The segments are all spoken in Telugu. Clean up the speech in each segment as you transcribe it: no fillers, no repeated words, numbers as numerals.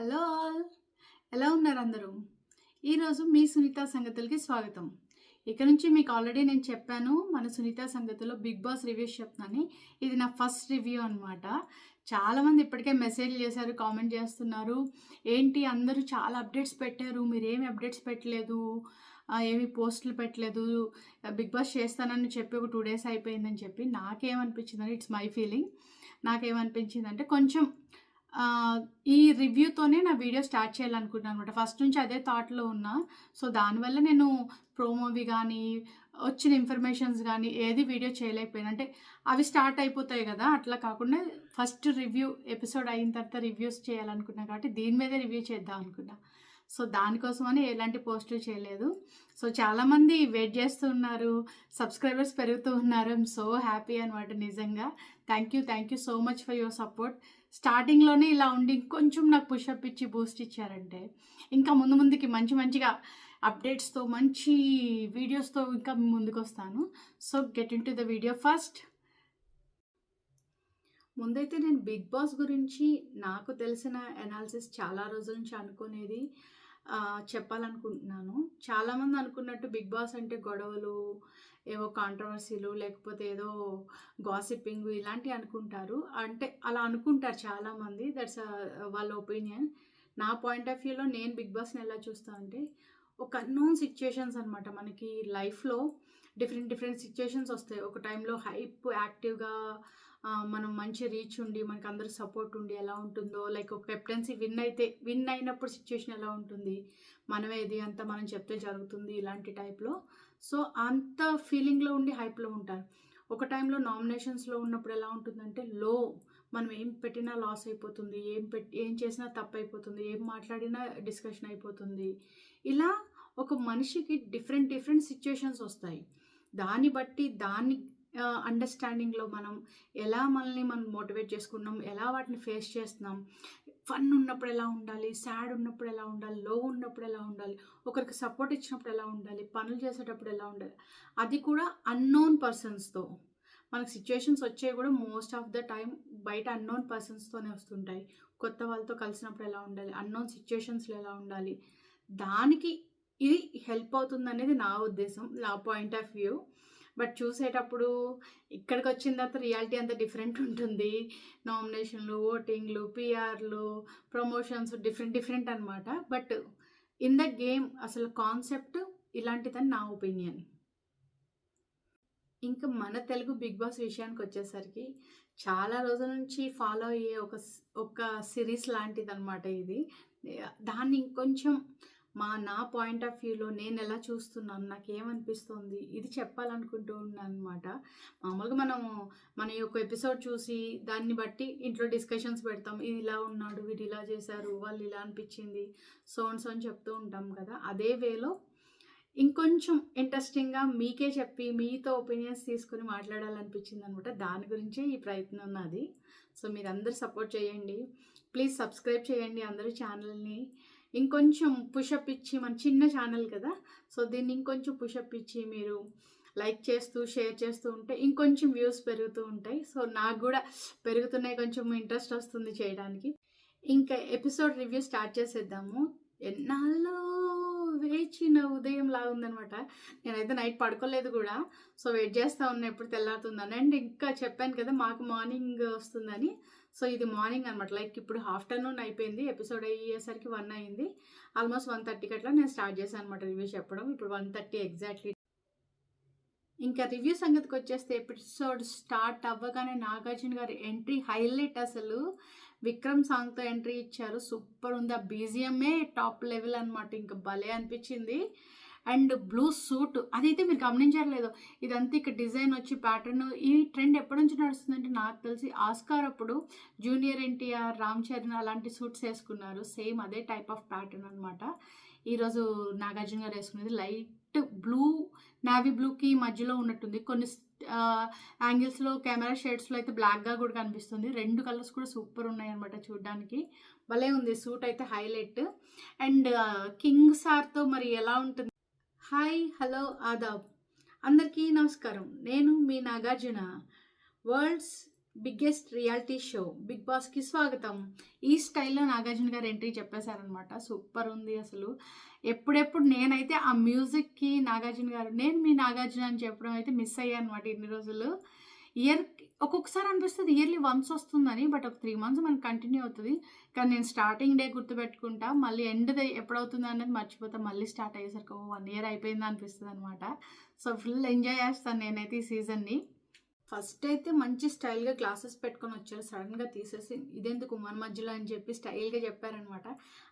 హలో ఆల్, ఎలా ఉన్నారు అందరూ? ఈరోజు మీ సునీత సంగతులకి స్వాగతం. ఇక నుంచి మీకు ఆల్రెడీ నేను చెప్పాను, మన సునీత సంగతుల్లో బిగ్ బాస్ రివ్యూస్ చెప్తున్నాను. ఇది నా ఫస్ట్ రివ్యూ అనమాట. చాలామంది ఇప్పటికే మెసేజ్ చేశారు, కామెంట్ చేస్తున్నారు. ఏంటి అందరూ చాలా అప్డేట్స్ పెట్టారు, మీరేమి అప్డేట్స్ పెట్టలేదు, ఏమి పోస్టులు పెట్టలేదు, బిగ్ బాస్ చేస్తానని చెప్పి ఒక 2 days అయిపోయిందని చెప్పి. నాకేమనిపించిందంటే, ఇట్స్ మై ఫీలింగ్, నాకేమనిపించిందంటే కొంచెం ఈ రివ్యూతోనే నా వీడియో స్టార్ట్ చేయాలనుకుంటున్నాను అనమాట. ఫస్ట్ నుంచి అదే థాట్‌లో ఉన్నా. సో, దానివల్ల నేను ప్రోమోవి కానీ, వచ్చిన ఇన్ఫర్మేషన్స్ కానీ ఏది వీడియో చేయలేకపోయాను. అంటే అవి స్టార్ట్ అయిపోతాయి కదా! అట్లా కాకుండా ఫస్ట్ రివ్యూ ఎపిసోడ్ అయిన తర్వాత రివ్యూస్ చేయాలనుకున్నా కాబట్టి దీని మీదే రివ్యూ చేద్దాం అనుకున్నా. సో, దానికోసమని ఎలాంటి పోస్టులు చేయలేదు. సో, చాలామంది వెయిట్ చేస్తూ ఉన్నారు. సబ్స్క్రైబర్స్ పెరుగుతూ ఉన్నారు. ఐఎమ్ సో హ్యాపీ అనమాట నిజంగా. Thank you so much for your support. స్టార్టింగ్‌లోనే ఇలా ఉండి ఇంకొంచెం నాకు పుషప్ ఇచ్చి బూస్ట్ ఇచ్చారంటే, ఇంకా ముందుకి మంచిగా అప్డేట్స్‌తో, మంచి వీడియోస్‌తో ఇంకా ముందుకొస్తాను. So, get into the video first. ముందైతే నేను బిగ్ బాస్ గురించి నాకు తెలిసిన అనాలిసిస్ చాలా రోజుల నుంచి అనుకునేది చెప్పాలనుకుంటున్నాను. చాలామంది అనుకున్నట్టు బిగ్ బాస్ అంటే గొడవలు, ఏవో కాంట్రవర్సీలు, లేకపోతే ఏదో గాసిప్పింగ్ ఇలాంటివి అనుకుంటారు. అంటే అలా అనుకుంటారు చాలామంది. దట్స్ వాళ్ళ ఒపీనియన్. నా పాయింట్ ఆఫ్ వ్యూలో నేను బిగ్ బాస్ని ఎలా చూస్తాను అంటే, ఒక అన్నోన్ సిచ్యుయేషన్స్ అనమాట. మనకి లైఫ్లో డిఫరెంట్ సిచ్యుయేషన్స్ వస్తాయి. ఒక టైంలో హైప్ యాక్టివ్గా మనం మంచి రీచ్ ఉండి, మనకు అందరూ సపోర్ట్ ఉండి ఎలా ఉంటుందో, లైక్ ఒక కెప్టెన్సీ విన్ అయినప్పుడు సిచ్యుయేషన్ ఎలా ఉంటుంది, మనమే ఇది అంతా మనం చెప్తే జరుగుతుంది ఇలాంటి టైప్లో. సో, అంత ఫీలింగ్లో ఉండి హైప్లో ఉంటారు. ఒక టైంలో నామినేషన్స్లో ఉన్నప్పుడు ఎలా ఉంటుందంటే మనం ఏం పెట్టినా లాస్ అయిపోతుంది, ఏం చేసినా తప్పు అయిపోతుంది, ఏం మాట్లాడినా డిస్కషన్ అయిపోతుంది. ఇలా ఒక మనిషికి డిఫరెంట్ సిచ్యుయేషన్స్ వస్తాయి. దాన్ని బట్టి అండర్స్టాండింగ్లో మనం ఎలా మనల్ని మనం మోటివేట్ చేసుకున్నాం, ఎలా వాటిని ఫేస్ చేస్తున్నాం, ఫన్ ఉన్నప్పుడు ఎలా ఉండాలి, సాడ్ ఉన్నప్పుడు ఎలా ఉండాలి, లో ఉన్నప్పుడు ఎలా ఉండాలి, ఒకరికి సపోర్ట్ ఇచ్చినప్పుడు ఎలా ఉండాలి, పనులు చేసేటప్పుడు ఎలా ఉండాలి, అది కూడా అన్నోన్ పర్సన్స్తో. మనకు సిచ్యుయేషన్స్ వచ్చేవి కూడా మోస్ట్ ఆఫ్ ద టైం బయట అన్నోన్ పర్సన్స్తోనే వస్తుంటాయి. కొత్త వాళ్ళతో కలిసినప్పుడు ఎలా ఉండాలి, అన్నోన్ సిచ్యుయేషన్స్లో ఎలా ఉండాలి, దానికి ఇది హెల్ప్ అవుతుంది అనేది నా ఉద్దేశం, నా పాయింట్ ఆఫ్ వ్యూ. బట్ చూసేటప్పుడు ఇక్కడికి వచ్చిన తర్వాత రియాలిటీ అంతా డిఫరెంట్ ఉంటుంది. నామినేషన్లు, ఓటింగ్లు, పిఆర్లు, ప్రమోషన్స్ డిఫరెంట్ అనమాట. బట్ ఇన్ ద గేమ్ అసలు కాన్సెప్ట్ ఇలాంటిదని నా ఒపీనియన్. ఇంకా మన తెలుగు బిగ్ బాస్ విషయానికి వచ్చేసరికి చాలా రోజుల నుంచి ఫాలో అయ్యే ఒక సిరీస్ లాంటిదనమాట ఇది. దాన్ని ఇంకొంచెం నా పాయింట్ ఆఫ్ వ్యూలో నేను ఎలా చూస్తున్నాను, నాకేమనిపిస్తుంది, ఇది చెప్పాలనుకుంటూ ఉన్నాను అనమాట. మామూలుగా మన యొక్క ఎపిసోడ్ చూసి దాన్ని బట్టి ఇంట్లో డిస్కషన్స్ పెడతాం. ఇది ఇలా ఉన్నాడు, వీడు ఇలా చేశారు, వాళ్ళు ఇలా అనిపించింది, సో అని చెప్తూ ఉంటాం కదా. అదే వేలో ఇంకొంచెం ఇంట్రెస్టింగ్గా మీకే చెప్పి మీతో ఒపీనియన్స్ తీసుకుని మాట్లాడాలనిపించింది అనమాట. దాని గురించే ఈ ప్రయత్నం ఉన్నది. సో, మీరందరూ సపోర్ట్ చేయండి, ప్లీజ్ సబ్స్క్రైబ్ చేయండి అందరూ ఛానల్ని. ఇంకొంచెం పుషప్ ఇచ్చి, మన చిన్న ఛానల్ కదా, సో దీన్ని ఇంకొంచెం పుషప్ ఇచ్చి మీరు లైక్ చేస్తూ షేర్ చేస్తూ ఉంటే ఇంకొంచెం వ్యూస్ పెరుగుతూ ఉంటాయి. సో, నాకు కూడా పెరుగుతున్నాయి, కొంచెం ఇంట్రెస్ట్ వస్తుంది చేయడానికి. ఇంకా ఎపిసోడ్ రివ్యూ స్టార్ట్ చేసేద్దాము. ఎన్నాళ్ళో వేచిన ఉదయం లాగా ఉందనమాట. నేనైతే నైట్ పడుకోలేదు కూడా. సో, వెయిట్ చేస్తూ ఉన్నా ఎప్పుడు తెల్లారుతుందని. అండ్ ఇంకా చెప్పాను కదా మాకు మార్నింగ్ వస్తుందని. సో, ఇది మార్నింగ్ అనమాట. లైక్ ఇప్పుడు ఆఫ్టర్నూన్ అయిపోయింది, ఎపిసోడ్ అయ్యేసరికి 1 అయింది. ఆల్మోస్ట్ 1:30కి అట్లా నేను స్టార్ట్ చేశాను అనమాట రివ్యూ చెప్పడం. ఇప్పుడు 1:30 ఎగ్జాక్ట్లీ. ఇంకా రివ్యూ సంగతికి వచ్చేస్తే, ఎపిసోడ్ స్టార్ట్ అవ్వగానే నాగార్జున గారి ఎంట్రీ హైలైట్ అసలు. విక్రమ్ సాంగ్తో ఎంట్రీ ఇచ్చారు, సూపర్ ఉంది. ఆ బీజిఎంఏ టాప్ లెవెల్ అనమాట, ఇంకా భలే అనిపించింది. అండ్ బ్లూ సూట్ అదైతే మీరు గమనించట్లేదు, ఇదంతా ఇక్కడ డిజైన్ వచ్చి ప్యాటర్న్. ఈ ట్రెండ్ ఎప్పటి నుంచి నడుస్తుందంటే నాకు తెలిసి ఆస్కార్ అప్పుడు జూనియర్ ఎన్టీఆర్, రామ్ చరణ్ అలాంటి సూట్స్ వేసుకున్నారు. సేమ్ అదే టైప్ ఆఫ్ ప్యాటర్న్ అనమాట. ఈరోజు నాగార్జున గారు వేసుకునేది లైట్ బ్లూ, నావీ బ్లూకి మధ్యలో ఉన్నట్టుంది. కొన్ని యాంగిల్స్లో కెమెరా షేడ్స్లో అయితే బ్లాక్గా కూడా కనిపిస్తుంది. 2 కలర్స్ కూడా సూపర్ ఉన్నాయి అనమాట చూడడానికి. భలే ఉంది సూట్ అయితే, హైలైట్. అండ్ కింగ్ సార్తో మరి ఎలా ఉంటుంది. హాయ్, హలో, ఆదాబ్, అందరికీ నమస్కారం. నేను మీ Nagarjuna. World's biggest reality show 'big బాస్'కి స్వాగతం. ఈ స్టైల్‌లో నాగార్జున గారు ఎంట్రీ చెప్పేశారనమాట. సూపర్ ఉంది అసలు. ఎప్పుడెప్పుడు నేనైతే ఆ మ్యూజిక్‌కి నాగార్జున గారు, నేను మీ నాగార్జున అని చెప్పడం అయితే మిస్ అయ్యాననమాట ఇన్ని రోజులు. ఒక్కొక్కసారి అనిపిస్తది ఇయర్‌లీ వన్స్ వస్తుందని. బట్ ఒక 3 మంత్స్ మనకు కంటిన్యూ అవుతది. కానీ నేను స్టార్టింగ్ డే గుర్తుపెట్టుకుంటా. మళ్ళీ ఎండ్‌ది ఎప్పుడవుతుందో అనేది మర్చిపోతా. మళ్ళీ స్టార్ట్ అయ్యేసరికి 1 ఇయర్ అయిపోయిందా అనిపిస్తదనమాట. సో, ఫుల్ ఎంజాయ్ చేస్తాను నేనైతే ఈ సీజన్‌ని. ఫస్ట్ అయితే మంచి స్టైల్‌గా గ్లాసెస్ పెట్టుకొని వచ్చారు. సడెన్‌గా తీసేసి ఇదెందుకు మన మధ్యలో అని చెప్పి స్టైల్‌గా చెప్పారనమాట.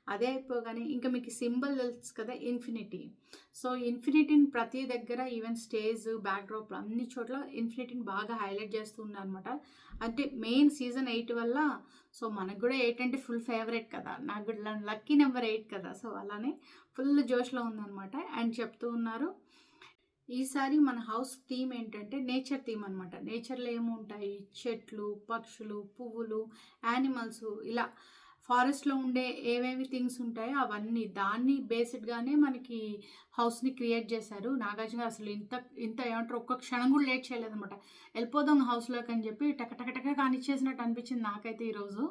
అదే అయిపోగానే ఇంకా మీకు సింబల్ తెలుసు కదా, ఇన్ఫినిటీ. సో, ఇన్ఫినిటీని ప్రతి దగ్గర ఈవెన్ స్టేజ్, బ్యాక్‌డ్రాప్‌లో అన్ని చోట్ల ఇన్ఫినిటీని బాగా హైలైట్ చేస్తూ ఉన్నారనమాట. అంటే మెయిన్ సీజన్ 8 వల్ల. సో, మనకు కూడా 8 అంటే ఫుల్ ఫేవరెట్ కదా! నాకు కూడా లక్కీ నెంబర్ 8 కదా! సో, అలానే ఫుల్ జోష్‌లో ఉందనమాట. అండ్ చెప్తూ ఉన్నారు, ఈసారి మన హౌస్ థీమ్ ఏంటంటే నేచర్ థీమ్ అనమాట. నేచర్‌లో ఏముంటాయి, చెట్లు, పక్షులు, పువ్వులు, యానిమల్స్, ఇలా ఫారెస్ట్‌లో ఉండే ఏవేవి థింగ్స్ ఉంటాయో అవన్నీ దాన్ని బేస్డ్‌గానే మనకి హౌస్‌ని క్రియేట్ చేశారు. నాగార్జున అసలు ఇంత ఇంత ఏమంటారు, ఒక్క క్షణం కూడా లేట్ చేయలేదనమాట. వెళ్ళిపోదాం హౌస్‌లోకి అని చెప్పి టక టక టక కానిచ్చేసినట్టు అనిపించింది నాకైతే ఈరోజు.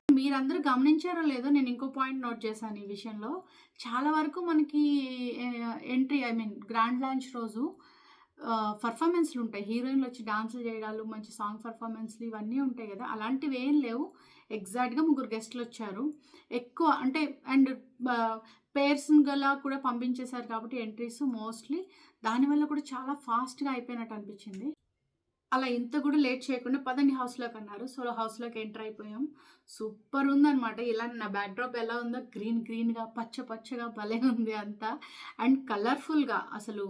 మీరందరూ గమనించారో లేదో, నేను ఇంకో పాయింట్ నోట్ చేశాను ఈ విషయంలో. చాలా వరకు మనకి entry I mean grand launch రోజు పెర్ఫార్మెన్స్‌లు ఉంటాయి. హీరోయిన్‌లు వచ్చి డాన్సులు చేయడాలు, మంచి సాంగ్ పెర్ఫార్మెన్స్‌లు ఇవన్నీ ఉంటాయి కదా! అలాంటివి ఏం లేవు. ఎగ్జాక్ట్‌గా ముగ్గురు గెస్ట్‌లు వచ్చారు. ఎక్కువ అంటే అండ్ పేర్స్ గలా కూడా పంపించేశారు కాబట్టి ఎంట్రీస్ మోస్ట్‌లీ దానివల్ల కూడా చాలా ఫాస్ట్‌గా అయిపోయినట్టు అనిపించింది. అలా ఇంత కూడా లేట్ చేయకుండా పదండి హౌస్‌లోకి అన్నారు. సో, హౌస్‌లోకి ఎంటర్ అయిపోయాం. సూపర్ ఉందనమాట. ఇలా నా బ్యాక్‌డ్రాప్ ఎలా ఉందో గ్రీన్ గ్రీన్‌గా, పచ్చ పచ్చగా భలే ఉంది అంతా. అండ్ కలర్‌ఫుల్‌గా అసలు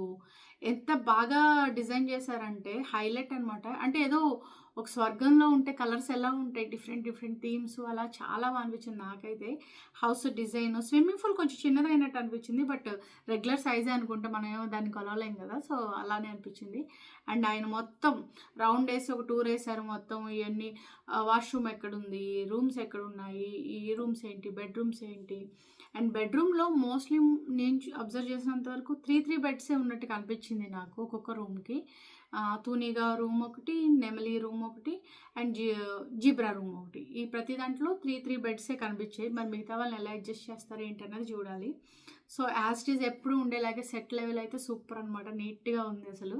ఎంత బాగా డిజైన్ చేశారంటే హైలైట్ అనమాట. అంటే ఏదో ఒక స్వర్గంలో ఉంటే కలర్స్ ఎలా ఉంటాయి, డిఫరెంట్ డిఫరెంట్ థీమ్స్, అలా చాలా బాగా అనిపించింది నాకైతే. హౌస్ డిజైన్, స్విమ్మింగ్ పూల్ కొంచెం చిన్నదైనట్టు అనిపించింది. బట్ రెగ్యులర్ సైజే అనుకుంటే మనం ఏమో దాన్ని కొలవలేం కదా! సో, అలానే అనిపించింది. అండ్ ఆయన మొత్తం రౌండ్ వేసి ఒక టూర్ వేశారు మొత్తం. ఇవన్నీ వాష్రూమ్ ఎక్కడుంది, రూమ్స్ ఎక్కడున్నాయి, ఈ రూమ్స్ ఏంటి, బెడ్రూమ్స్ ఏంటి. అండ్ బెడ్రూమ్లో మోస్ట్లీ నేను అబ్జర్వ్ చేసినంత వరకు 3 బెడ్సే ఉన్నట్టుగా అనిపించింది నాకు ఒక్కొక్క రూమ్కి. తూనిగా రూమ్ ఒకటి, నెమలి రూమ్ ఒకటి, అండ్ జీబ్రా రూమ్ ఒకటి. ఈ ప్రతి దాంట్లో 3 బెడ్సే కనిపించాయి. మరి మిగతా వాళ్ళని ఎలా అడ్జస్ట్ చేస్తారు ఏంటన్నది చూడాలి. సో, యాజ్ ఇట్ ఈజ్ ఎప్పుడు ఉండేలాగే సెట్ లెవెల్ అయితే సూపర్ అనమాట. నీట్గా ఉంది అసలు.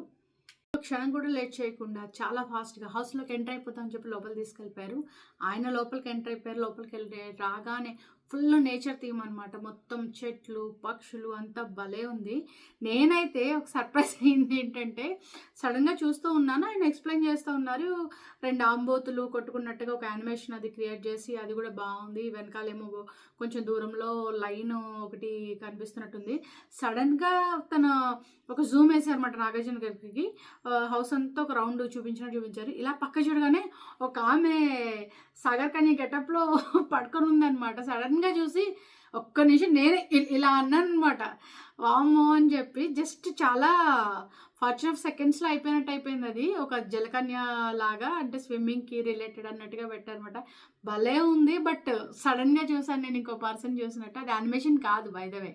ఒక క్షణం కూడా లేట్ చేయకుండా చాలా ఫాస్ట్‌గా హౌస్‌లోకి ఎంటర్ అయిపోతాం అని చెప్పి లోపలికి తీసుకెళ్ళిపోయారు. ఆయన లోపలికి ఎంటర్ అయిపోయారు. లోపలికెళ్ళి రాగానే ఫుల్ నేచర్ థీమ్ అనమాట. మొత్తం చెట్లు, పక్షులు అంతా భలే ఉంది. నేనైతే ఒక సర్ప్రైజ్ అయింది ఏంటంటే, సడెన్‌గా చూస్తూ ఉన్నాను. ఆయన ఎక్స్‌ప్లెయిన్ చేస్తూ ఉన్నారు. 2 ఆంబోతులు కొట్టుకున్నట్టుగా ఒక యానిమేషన్ అది క్రియేట్ చేసి అది కూడా బాగుంది. వెనకాలేమో కొంచెం దూరంలో లైన్ ఒకటి కనిపిస్తున్నట్టుంది. సడెన్‌గా తన ఒక జూమ్ వేసారన్నమాట నాగార్జున గారికి. హౌస్ అంతా ఒక రౌండ్ చూపించారు. ఇలా పక్క చూడగానే ఒక ఆమె సాగర్ కన్య గెటప్‌లో పడుకొని ఉందన్నమాట. సడెన్‌గా చూసి ఒక్క నిమిషం నేనే ఇలా అన్నానన్నమాట. వామ్మో అని చెప్పి జస్ట్ చాలా ఫ్రాక్షన్ ఆఫ్ సెకండ్స్‌లో అయిపోయినట్టు అయిపోయిందది. ఒక జలకన్య లాగా, అంటే స్విమ్మింగ్‌కి రిలేటెడ్ అన్నట్టుగా పెట్టారన్నమాట. భలే ఉంది. బట్ సడెన్‌గా చూసాను నేను ఇంకో పర్సన్ చూసినట్టు. అది యానిమేషన్ కాదు బై ద వే.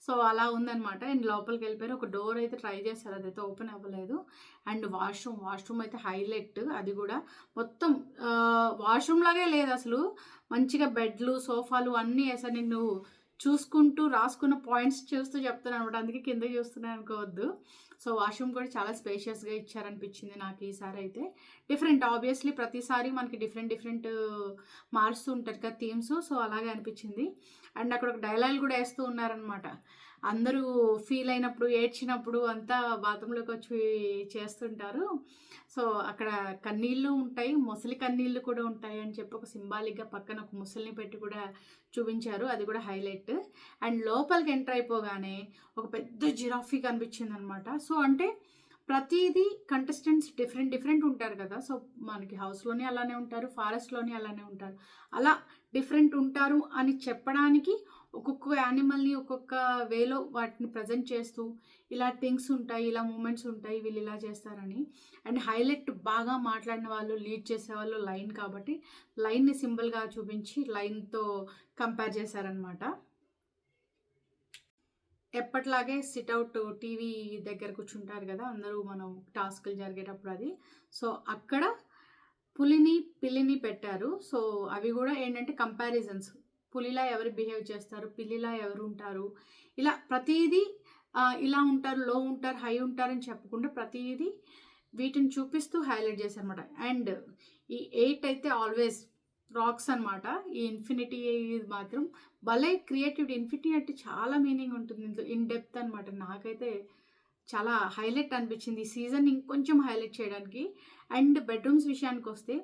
సో, అలా ఉందనమాట. అండ్ లోపలికెళ్ళిపోయారు. ఒక డోర్ అయితే ట్రై చేశారు. అదైతే ఓపెన్ అవ్వలేదు. అండ్ వాష్రూమ్ అయితే హైలైట్ అది గూడా. మొత్తం వాష్‌రూమ్ లాగే లేదసలు. మంచిగా బెడ్లు, సోఫాలు అన్నీ ఏశారు. నేను చూసుకుంటూ రాసుకున్న పాయింట్స్ చూస్తూ చెప్తున్నాననమాట. అందుకే కిందకి చూస్తున్నాను అనుకోవద్దు. సో, వాష్‌రూమ్ కూడా చాలా స్పేషియస్‌గా ఇచ్చారనిపించింది నాకు ఈసారైతే. డిఫరెంట్ ఆబ్వియస్‌లీ ప్రతిసారి మనకి డిఫరెంట్ మారుస్తూ ఉంటారు కదా థీమ్స్. సో, అలాగే అనిపించింది. అండ్ అక్కడ ఒక డైలాగులు కూడా ఏస్తూ ఉన్నారనమాట. అందరూ ఫీల్ అయినప్పుడు, ఏడ్చినప్పుడు అంతా బాత్రూంలోకి వచ్చి చేస్తుంటారు. సో, అక్కడ కన్నీళ్ళు ఉంటాయి, మొసలి కన్నీళ్ళు కూడా ఉంటాయి అని చెప్పి ఒక సింబాలిక్‌గా పక్కన ఒక ముసలిని పెట్టి కూడా చూపించారు. అది కూడా హైలైట్. అండ్ లోపలికి ఎంటర్ అయిపోగానే ఒక పెద్ద జిరాఫీ కనిపించిందనమాట. సో, అంటే ప్రతీదీ కంటెస్టెంట్స్ డిఫరెంట్ ఉంటారు కదా! సో, మనకి హౌస్‌లోని అలానే ఉంటారు, ఫారెస్ట్‌లోని అలానే ఉంటారు. అలా డిఫరెంట్ ఉంటారు అని చెప్పడానికి ఒక్కొక్క యానిమల్‌ని ఒక్కొక్క వేలో వాటిని ప్రెజెంట్ చేస్తూ, ఇలా థింగ్స్ ఉంటాయి, ఇలా మూమెంట్స్ ఉంటాయి, వీళ్ళు ఇలా చేస్తారని. అండ్ హైలైట్ బాగా మాట్లాడిన వాళ్ళు, లీడ్ చేసేవాళ్ళు లైన్ కాబట్టి, లైన్‌ని సింబల్‌గా చూపించి లైన్‌తో కంపేర్ చేశారనమాట. ఎప్పటిలాగే సిట్అవుట్ టీవీ దగ్గర కూర్చుంటారు కదా అందరూ, మనం టాస్క్‌లు జరిగేటప్పుడు అది. సో, అక్కడ పిల్లిని పెట్టారు. సో అవి కూడా ఏంటంటే కంపారిజన్స్. పులిలా ఎవరు బిహేవ్ చేస్తారు, పిల్లిలా ఎవరు ఉంటారు, ఇలా ప్రతీదీ ఇలా ఉంటారు, లో ఉంటారు, హై ఉంటారని చెప్పకుండా ప్రతీదీ వీటిని చూపిస్తూ హైలైట్ చేశారనమాట. అండ్ ఈ 8 అయితే ఆల్వేస్ రాక్స్ అనమాట. ఈ ఇన్ఫినిటీ ఇది మాత్రం భలే క్రియేటివిటీ. ఇన్ఫినిటీ అంటే చాలా మీనింగ్ ఉంటుంది ఇందులో, ఇన్ డెప్త్ అనమాట. నాకైతే చాలా హైలైట్ అనిపించింది ఈ సీజన్ ఇంకొంచెం హైలైట్ చేయడానికి. అండ్ బెడ్రూమ్స్ విషయానికి వస్తే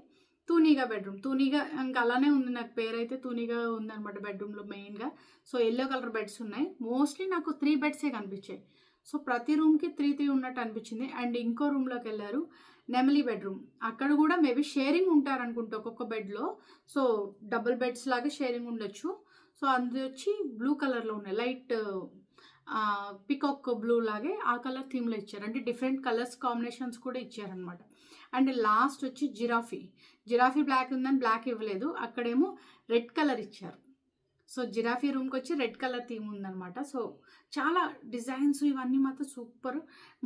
తూనీగా బెడ్రూమ్, తూనీగా ఇంకా అలానే ఉంది. నాకు పేరైతే తూనీగా ఉందన్నమాట బెడ్రూమ్లో మెయిన్గా. సో ఎల్లో కలర్ బెడ్స్ ఉన్నాయి. మోస్ట్లీ నాకు 3 బెడ్సే కనిపించాయి. సో ప్రతి రూమ్కి 3 ఉన్నట్టు అనిపించింది. అండ్ ఇంకో రూమ్లోకి వెళ్ళారు, నెమలి బెడ్రూమ్. అక్కడ కూడా మేబీ షేరింగ్ ఉంటారనుకుంటా ఒక్కొక్క బెడ్లో. సో డబుల్ బెడ్స్ లాగా షేరింగ్ ఉండొచ్చు. సో అది వచ్చి బ్లూ కలర్లో ఉన్నాయి, లైట్ పికాక్ బ్లూ లాగే ఆ కలర్ థీమ్లో ఇచ్చారు. అంటే డిఫరెంట్ కలర్స్ కాంబినేషన్స్ కూడా ఇచ్చారనమాట. అండ్ లాస్ట్ వచ్చి జిరాఫీ బ్లాక్ ఉందని బ్లాక్ ఇవ్వలేదు, అక్కడేమో రెడ్ కలర్ ఇచ్చారు. సో జిరాఫీ రూమ్కి వచ్చి రెడ్ కలర్ థీమ్ ఉందనమాట. సో చాలా డిజైన్స్ ఇవన్నీ మాత్రం సూపర్.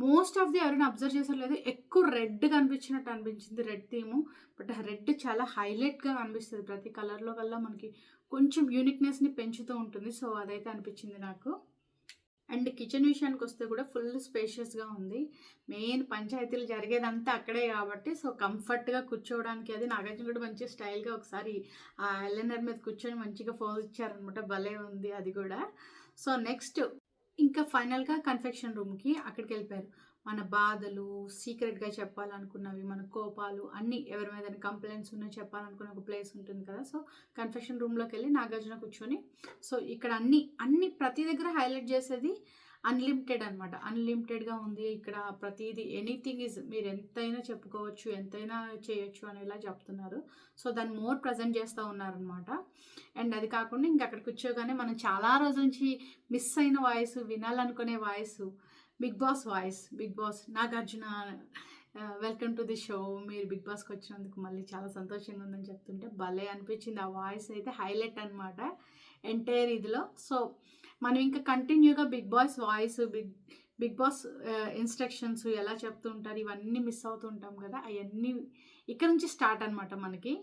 మోస్ట్ ఆఫ్ ది ఎవరైనా అబ్జర్వ్ చేసారు లేదు, ఎక్కువ రెడ్ కనిపించినట్టు అనిపించింది రెడ్ థీము. బట్ ఆ రెడ్ చాలా హైలైట్గా అనిపిస్తుంది, ప్రతి కలర్లో వల్ల మనకి కొంచెం యూనిక్నెస్ని పెంచుతూ ఉంటుంది. సో అదైతే అనిపించింది నాకు. అండ్ కిచెన్ విషయానికి వస్తే కూడా ఫుల్ స్పేషియస్గా ఉంది. మెయిన్ పంచాయతీలు జరిగేదంతా అక్కడే కాబట్టి సో కంఫర్ట్గా కూర్చోవడానికి అది. నాగార్జున కూడా మంచి స్టైల్గా ఒకసారి ఆ ఎల్ఎన్ఆర్ మీద కూర్చొని మంచిగా ఫోజ్ ఇచ్చారనమాట, భలే ఉంది అది కూడా. సో నెక్స్ట్ ఇంకా ఫైనల్గా కన్ఫెక్షన్ రూమ్కి అక్కడికి వెళ్ళిపోయారు. మన బాధలు, సీక్రెట్గా చెప్పాలనుకున్నవి, మన కోపాలు అన్నీ, ఎవరి మీద కంప్లైంట్స్ ఉన్నాయి చెప్పాలనుకున్న ఒక ప్లేస్ ఉంటుంది కదా. సో కన్ఫెషన్ రూమ్లోకి వెళ్ళి నాగార్జున కూర్చొని, సో ఇక్కడ అన్ని ప్రతి దగ్గర హైలైట్ చేసేది అన్లిమిటెడ్ అనమాట. అన్లిమిటెడ్గా ఉంది ఇక్కడ ప్రతిదీ. ఎనీథింగ్ ఈజ్, మీరు ఎంతైనా చెప్పుకోవచ్చు, ఎంతైనా చేయొచ్చు అనేలా చెప్తున్నారు. సో దాన్ని మోర్ ప్రజెంట్ చేస్తూ ఉన్నారనమాట. అండ్ అది కాకుండా ఇంకా అక్కడ కూర్చోగానే మనం చాలా రోజుల నుంచి మిస్ అయిన వాయిస్, వినాలనుకునే voice, big boss Nagarjuna, welcome to the show. మీరు బిగ్ బాస్కి వచ్చినందుకు మళ్ళీ చాలా సంతోషంగా ఉందని చెప్తుంటే భలే అనిపించింది. ఆ వాయిస్ అయితే హైలైట్ అనమాట ఎంటైర్ ఇదిలో. సో మనం ఇంకా కంటిన్యూగా Bigg Boss voice, big Boss instructions ఎలా చెప్తూ ఉంటారు ఇవన్నీ మిస్ అవుతూ ఉంటాం కదా, అవన్నీ ఇక్కడ నుంచి స్టార్ట్ అనమాట మనకి.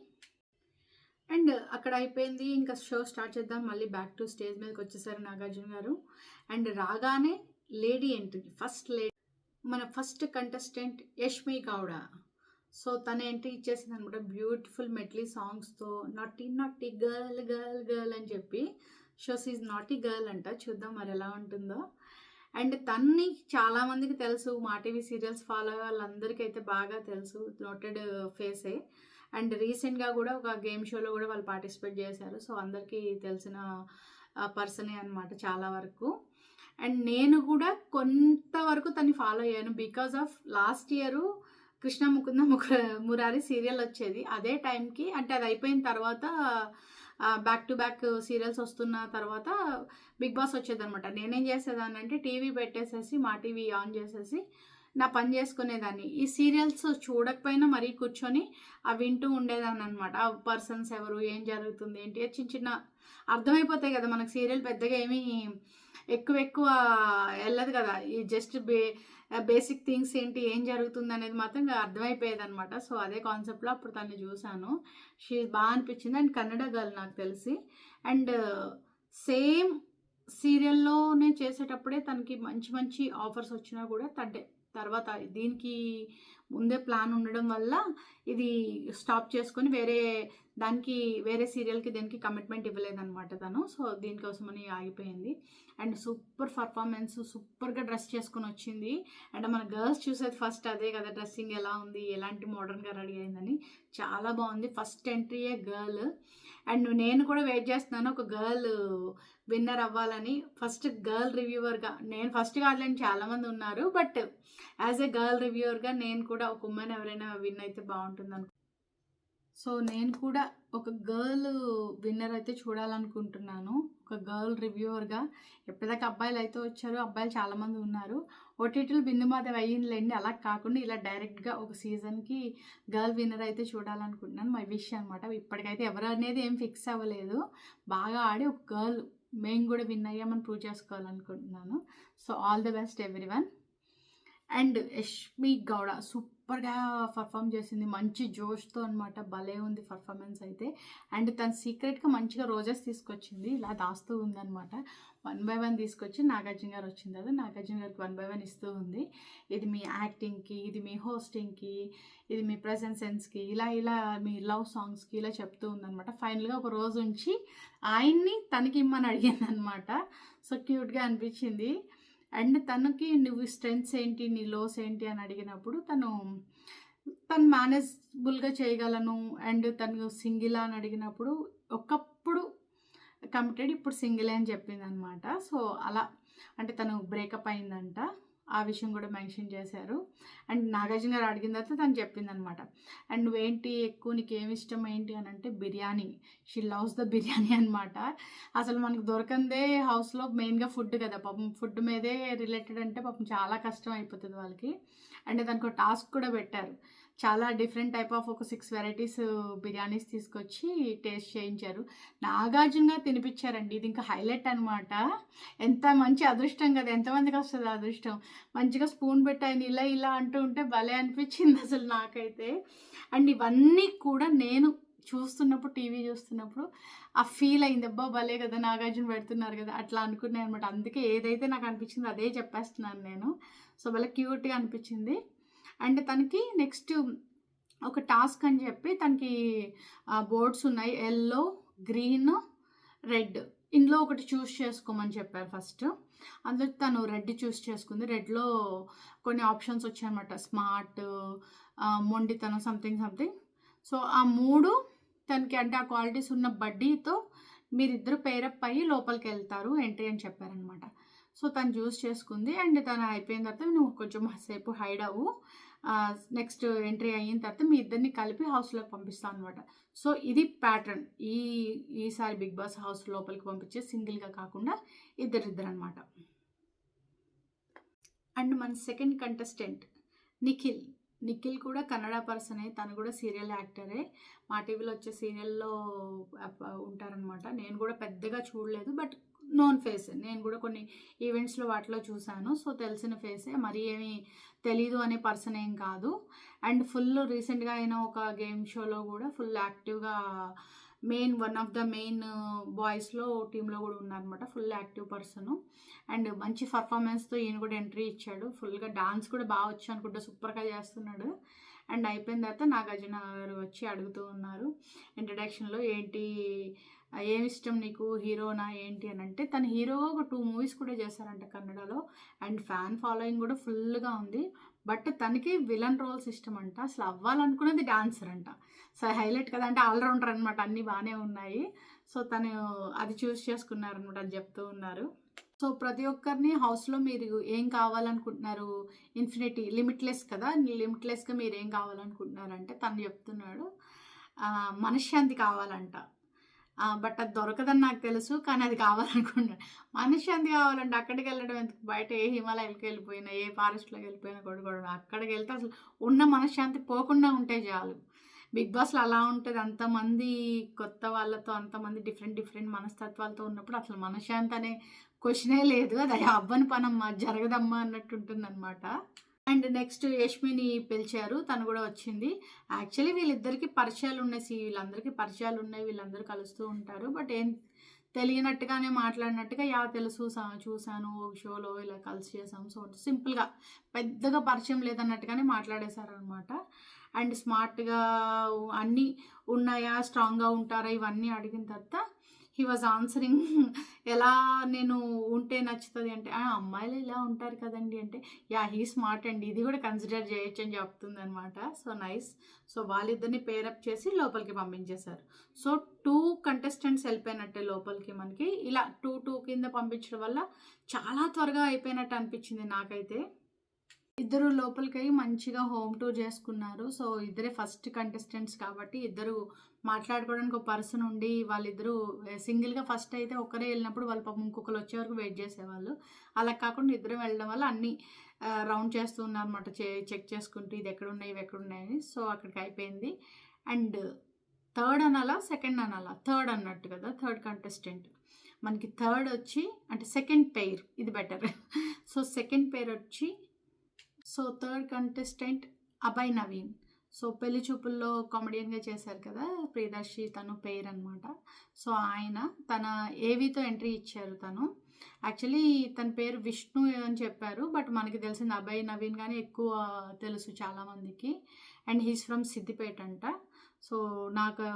అండ్ అక్కడ అయిపోయింది, ఇంకా షో స్టార్ట్ చేద్దాం. మళ్ళీ బ్యాక్ టు స్టేజ్ మీదకి వచ్చేసారు నాగార్జున గారు. అండ్ రాగానే లేడీ ఎంట్రీ, మన first contestant Yashmi Gowda. So తన ఎంట్రీ ఇచ్చేసింది అనమాట, బ్యూటిఫుల్ మెడ్లీ సాంగ్స్తో. Naughty naughty girl girl girl అని చెప్పి. షోస్ ఈజ్ నాటీ గర్ల్ అంట, చూద్దాం మరి ఎలా ఉంటుందో. అండ్ తన్ని చాలామందికి తెలుసు, మా టీవీ సీరియల్స్ ఫాలో అయ్యే వాళ్ళందరికీ అయితే బాగా తెలుసు, నోటెడ్ ఫేసే. అండ్ రీసెంట్గా కూడా ఒక గేమ్ షోలో కూడా వాళ్ళు పార్టిసిపేట్ చేశారు. సో అందరికీ తెలిసిన పర్సనే అనమాట చాలా వరకు. అండ్ నేను కూడా కొంతవరకు తన్ని ఫాలో అయ్యాను because of last year Krishna Mukunda Murari serial వచ్చేది అదే టైంకి. అంటే అది అయిపోయిన తర్వాత బ్యాక్ టు బ్యాక్ సీరియల్స్ వస్తున్న తర్వాత బిగ్ బాస్ వచ్చేదనమాట. నేనేం చేసేదాన్ని అంటే టీవీ పెట్టేసేసి, మా టీవీ ఆన్ చేసేసి నా పని చేసుకునేదాన్ని. ఈ సీరియల్స్ చూడకపోయినా మరీ కూర్చొని అవి వింటూ ఉండేదాన్ని అనమాట. ఆ పర్సన్స్ ఎవరు, ఏం జరుగుతుంది ఏంటి, చిన్న చిన్న అర్థమైపోతాయి కదా మనకు. సీరియల్ పెద్దగా ఏమీ ఎక్కువ వెళ్ళదు కదా, ఈ జస్ట్ బేసిక్ థింగ్స్ ఏంటి, ఏం జరుగుతుంది అనేది మాత్రం అర్థమైపోయేది అనమాట. సో అదే కాన్సెప్ట్లో అప్పుడు తను చూశాను, షీ బాగా అనిపించింది. అండ్ కన్నడ గర్ల్ నాకు తెలిసి. అండ్ సేమ్ సీరియల్లోనే చేసేటప్పుడే తనకి మంచి మంచి ఆఫర్స్ వచ్చినా కూడా తర్వాత దీనికి ముందే ప్లాన్ ఉండడం వల్ల ఇది స్టాప్ చేసుకొని వేరే సీరియల్కి దేనికి కమిట్మెంట్ ఇవ్వలేదన్నమాట తను. సో దీనికోసమని ఆగిపోయింది. అండ్ సూపర్ పర్ఫార్మెన్స్, సూపర్గా డ్రెస్ చేసుకొని వచ్చింది. అండ్ మన గర్ల్స్ చూసేది ఫస్ట్ అదే కదా, డ్రెస్సింగ్ ఎలా ఉంది, ఎలాంటి మోడర్న్గా రెడీ అయిందని. చాలా బాగుంది, ఫస్ట్ ఎంట్రీయే గర్ల్. అండ్ నేను కూడా వెయిట్ చేస్తున్నాను ఒక గర్ల్ విన్నర్ అవ్వాలని. ఫస్ట్ గర్ల్ రివ్యూవర్గా, నేను ఫస్ట్ కాదులేని చాలామంది ఉన్నారు, బట్ యాజ్ ఎ గర్ల్ రివ్యూవర్గా నేను కూడా ఒక ఉమెన్ ఎవరైనా విన్ అయితే బాగుంటుంది. సో నేను కూడా ఒక గర్ల్ విన్నర్ అయితే చూడాలనుకుంటున్నాను, ఒక గర్ల్ రివ్యూవర్గా. ఎప్పటిదాకా అబ్బాయిలు అయితే వచ్చారు, అబ్బాయిలు చాలామంది ఉన్నారు. ఓటీటీలు బిందుమాధవ్ అయ్యిందిలేండి, అలా కాకుండా ఇలా డైరెక్ట్గా ఒక సీజన్కి గర్ల్ విన్నర్ అయితే చూడాలనుకుంటున్నాను. మై విష్ అనమాట. ఇప్పటికైతే ఎవరు అనేది ఏం ఫిక్స్ అవ్వలేదు. బాగా ఆడి ఒక గర్ల్ మేము కూడా విన్ అయ్యామని ప్రూవ్ చేసుకోవాలనుకుంటున్నాను. So all the best everyone. And Yashmi Gowda సూపర్‌గా పర్ఫార్మ్ చేసింది. మంచి జోష్‌తో అనమాట. భలే ఉంది పర్ఫార్మెన్స్ అయితే. అండ్ తను సీక్రెట్‌గా మంచిగా రోజెస్ తీసుకొచ్చింది. ఇలా దాస్తూ ఉందనమాట. వన్ బై వన్ తీసుకొచ్చి నాగార్జున గారు వచ్చిన తర్వాత నాగార్జున గారికి వన్ బై వన్ ఇస్తూ ఉంది. ఇది మీ యాక్టింగ్‌కి, ఇది మీ హోస్టింగ్‌కి, ఇది మీ ప్రెజెన్స్ సెన్స్‌కి, ఇలా ఇలా మీ లవ్ సాంగ్స్‌కి ఇలా చెప్తూ ఉందనమాట. ఫైనల్‌గా ఒక రోజు ఉంచి ఆయన్ని తనకి ఇమ్మని అడిగిందనమాట. సో క్యూట్‌గా అనిపించింది. అండ్ తనకి నువ్వు స్ట్రెంగ్త్స్ ఏంటి, నీ లోస్ ఏంటి అని అడిగినప్పుడు తను మేనేజబుల్‌గా చేయగలను. అండ్ తను సింగిలా అని అడిగినప్పుడు ఒకప్పుడు కమిటెడ్, ఇప్పుడు సింగిలే అని చెప్పిందనమాట. సో అలా అంటే తను బ్రేకప్ అయిందంట. ఆ విషయం కూడా మెన్షన్ చేశారు. అండ్ నాగార్జున గారు అడిగిన తర్వాత తను చెప్పిందనమాట. అండ్ నువ్వేంటి ఎక్కువ నీకేమి ఇష్టం ఏంటి అని అంటే biryani. She loves the biryani అనమాట. అసలు మనకు దొరకందే హౌస్‌లో మెయిన్‌గా ఫుడ్ కదా! పాపం ఫుడ్ మీదే రిలేటెడ్ అంటే పాపం చాలా కష్టం అయిపోతది వాళ్ళకి. అండ్ దానికో టాస్క్ కూడా పెట్టారు. చాలా డిఫరెంట్ టైప్ ఆఫ్ ఒక 6 వెరైటీస్ బిర్యానీస్ తీసుకొచ్చి టేస్ట్ చేయించారు. నాగార్జున గారు తినిపిచ్చారండి. ఇది ఇంకా హైలైట్ అనమాట. ఎంత మంచి అదృష్టం కదా! ఎంతమందికొస్తది ఆ అదృష్టం. మంచిగా స్పూన్ పెట్టి ఆయన ఇలా ఇలా అంటూ ఉంటే భలే అనిపించింది అసలు నాకైతే. అండ్ ఇవన్నీ కూడా నేను చూస్తున్నప్పుడు, టీవీ చూస్తున్నప్పుడు ఆ ఫీల్ అయింది. అబ్బా! భలే కదా! నాగార్జున పెడుతున్నారు కదా! అట్లా అనుకున్నాను అనమాట. అందుకే ఏదైతే నాకు అనిపించిందో అదే చెప్పేస్తున్నాను నేను. సో, భలే క్యూట్‌గా అనిపించింది. అండ్ తనకి నెక్స్ట్ ఒక టాస్క్ అని చెప్పి తనకి బోర్డ్స్ ఉన్నాయి. Yellow, green, red. ఇందులో ఒకటి చూస్ చేసుకోమని చెప్పారు ఫస్ట్. అందులో తను రెడ్ చూస్ చేసుకుంది. రెడ్‌లో కొన్ని ఆప్షన్స్ వచ్చాయన్నమాట. స్మార్ట్, మొండితనం సంథింగ్ సంథింగ్. సో, ఆ 3 తనకి అంటే ఆ క్వాలిటీస్ ఉన్న బడ్డీతో మీరిద్దరు పెయిరప్ అయ్యి లోపలికెళ్తారు ఎంట్రీ అని చెప్పారనమాట. సో, తను చూస్ చేసుకుంది. అండ్ తను అయిపోయిన తర్వాత నువ్వు కొంచెం సేపు హైడ్ అవ్వు. నెక్స్ట్ ఎంట్రీ అయిన తర్వాత మీ ఇద్దరిని కలిపి హౌస్‌లోకి పంపిస్తాం అనమాట. సో, ఇది ప్యాటర్న్. ఈసారి 'బిగ్ బాస్' హౌస్ లోపలికి పంపించే సింగిల్‌గా కాకుండా ఇద్దరిద్దరనమాట. అండ్ మన సెకండ్ కంటెస్టెంట్ నిఖిల్. నిఖిల్ కూడా కన్నడ పర్సనే. తను కూడా సీరియల్ యాక్టరే. మా టీవీలో వచ్చే సీరియల్‌లో ఉంటారనమాట. నేను కూడా పెద్దగా చూడలేదు. But known face. నేను కూడా కొన్ని ఈవెంట్స్‌లో వాటిలో చూశాను. సో, తెలిసిన ఫేసే. మరీ ఏమి తెలీదు అనే పర్సన్ ఏం కాదు. అండ్ ఫుల్ రీసెంట్‌గా అయిన ఒక గేమ్ షోలో కూడా ఫుల్ యాక్టివ్‌గా వన్ ఆఫ్ ద మెయిన్ బాయ్స్‌లో టీమ్‌లో కూడా ఉన్నారనమాట. Full active person. అండ్ మంచి పర్ఫార్మెన్స్‌తో ఈయన కూడా ఎంట్రీ ఇచ్చాడు. ఫుల్‌గా డాన్స్ కూడా బాగా వచ్చు అనుకుంటా. సూపర్‌గా చేస్తున్నాడు. అండ్ అయిపోయిన తర్వాత నాగార్జున గారు వచ్చి అడుగుతూ ఉన్నారు ఇంట్రడక్షన్‌లో, ఏంటి ఏమిష్టం నీకు, హీరోనా ఏంటి అని అంటే, తను హీరోగా ఒక 2 మూవీస్ కూడా చేశారంట కన్నడలో. అండ్ ఫ్యాన్ ఫాలోయింగ్ కూడా ఫుల్‌గా ఉంది. బట్ తనకి విలన్ రోల్స్ ఇష్టమంట. అసలు అవ్వాలనుకున్నది డాన్సర్ అంట. సో, హైలైట్ కదా! అంటే ఆల్‌రౌండర్ అనమాట. అన్నీ బానే ఉన్నాయి. సో, తను అది చూస్ చేసుకున్నారనమాట. అది చెప్తూ ఉన్నారు. సో, ప్రతి ఒక్కరిని హౌస్‌లో మీరు ఏం కావాలనుకుంటున్నారు? లిమిట్‌లెస్ కదా! లిమిట్‌లెస్‌గా మీరేం కావాలనుకుంటున్నారంటే తను చెప్తున్నాడు. మనశ్శాంతి కావాలంట. బట్ అది దొరకదని నాకు తెలుసు. కానీ అది కావాలనుకున్నా. మనశ్శాంతి కావాలంటే అక్కడికెళ్ళడం ఎందుకు? బయట ఏ హిమాలయాలకి వెళ్ళిపోయినా, ఏ ఫారెస్ట్‌లోకి వెళ్ళిపోయినా కూడా అక్కడికెళ్తే అసలు ఉన్న మనశ్శాంతి పోకుండా ఉంటే చాలు. బిగ్ బాస్‌లో అలా ఉంటది. అంతమంది కొత్త వాళ్ళతో, అంతమంది డిఫరెంట్ డిఫరెంట్ మనస్తత్వాలతో ఉన్నప్పుడు అసలు మనశ్శాంతి అనే క్వెషనే లేదు. అది అవ్వని పనమ్మా, జరగదమ్మా అన్నట్టు ఉంటుందనమాట. అండ్ నెక్స్ట్ యష్మిని పిలిచారు. తను కూడా వచ్చింది. యాక్చువల్లీ వీళ్ళిద్దరికీ పరిచయాలున్నాయి. వీళ్ళందరికీ పరిచయాలున్నాయి. వీళ్ళందరూ కలుస్తూ ఉంటారు. బట్ ఏం తెలియనట్టుగానే మాట్లాడినట్టుగా యాహ్! తెలుసు చూసాను ఒక షోలో ఇలా కలిసి చేసాం. సో, సింపుల్‌గా పెద్దగా పరిచయం లేదన్నట్టుగానే మాట్లాడేశారనమాట. అండ్ స్మార్ట్‌గా అన్నీ ఉన్నాయా? స్ట్రాంగ్‌గా ఉంటారా? ఇవన్నీ అడిగిన తర్వాత హి వాజ్ ఆన్సరింగ్ ఎలా నేను ఉంటే నచ్చుతది అంటే, అమ్మాయిలు ఇలా ఉంటారు కదండీ! అంటే, యాహ్! హీ స్మార్ట్ అండి. ఇది కూడా కన్సిడర్ చేయొచ్చు అని చెప్తుందనమాట. So, nice. సో, వాళ్ళిద్దరిని పేరప్ చేసి లోపలికి పంపించేశారు. సో, 2 కంటెస్టెంట్స్ వెళ్ళిపోయినట్టే లోపలికి మనకి. ఇలా 2 కింద పంపించడం వల్ల చాలా త్వరగా అయిపోయినట్టు అనిపించింది నాకైతే. ఇద్దరు లోపలికయ్యి మంచిగా హోమ్ టూర్ చేసుకున్నారు. సో, ఇద్దరే ఫస్ట్ కంటెస్టెంట్స్ కాబట్టి ఇద్దరు మాట్లాడుకోవడానికి ఒక పర్సన్ ఉండి వాళ్ళిద్దరూ సింగిల్‌గా ఫస్ట్ అయితే ఒక్కరే ఎళ్ళినప్పుడు వాళ్ళు పాపం ఇంకొకళ్ళు వచ్చే వరకు వెయిట్ చేసేవాళ్ళు. అలా కాకుండా ఇద్దరం వెళ్ళడం వల్ల అన్నీ రౌండ్ చేస్తూ ఉన్నారన్నమాట. చెక్ చేసుకుంటూ ఇదెక్కడున్నాయి, ఇవెక్కడున్నాయని. సో, అక్కడికి అయిపోయింది. అండ్ థర్డ్ అనాలా? సెకండ్ అనాలా? థర్డ్ అన్నట్టు కదా! Third contestant. మనకి థర్డ్ వచ్చి అంటే సెకండ్ పెయిర్ ఇది బెటర్. సో, సెకండ్ పెయిర్ వచ్చి third contestant Abhay Naveen. So, 'పెళ్లి చూపుల్లో' కామెడియన్‌గా చేశారు కదా! ప్రియదర్శి తను పేరనమాట. సో, ఆయన తన ఏవితో ఎంట్రీ ఇచ్చారు తను. యాక్చువల్లీ తన పేరు విష్ణు అని చెప్పారు. బట్ మనకి తెలిసింది అభయ్ నవీన్ గానే ఎక్కువ తెలుసు చాలామందికి. And he is from Siddipet అంట. సో, నాకు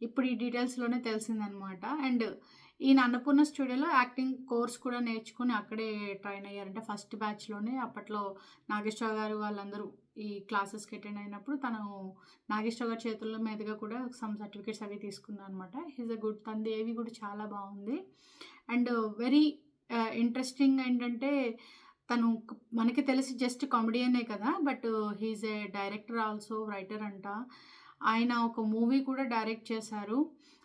ఇప్పుడు ఈ డీటెయిల్స్‌లోనే తెలిసిందనమాట. అండ్ ఈయన అన్నపూర్ణ స్టూడియోలో యాక్టింగ్ కోర్స్ కూడా నేర్చుకొని అక్కడే ట్రైన్ అయ్యారంట. ఫస్ట్ బ్యాచ్‌లోనే అప్పట్లో నాగేశ్వరరావు గారు వాళ్ళందరూ ఈ క్లాసెస్‌కి అటెండ్ అయినప్పుడు తను నాగేశ్వరరావు గారి చేతుల మీదుగా కూడా సమ్ సర్టిఫికేట్స్ అవి తీసుకున్నారనమాట. హి ఈస్ ఎ గుడ్, తనది ఏవి కూడా చాలా బాగుంది. అండ్ వెరీ ఇంట్రెస్టింగ్ ఏంటంటే తను మనకి తెలిసి జస్ట్ కామెడియనే కదా! But he is a director also, writer అంట. ఆయన ఒక మూవీ కూడా డైరెక్ట్ చేశారు.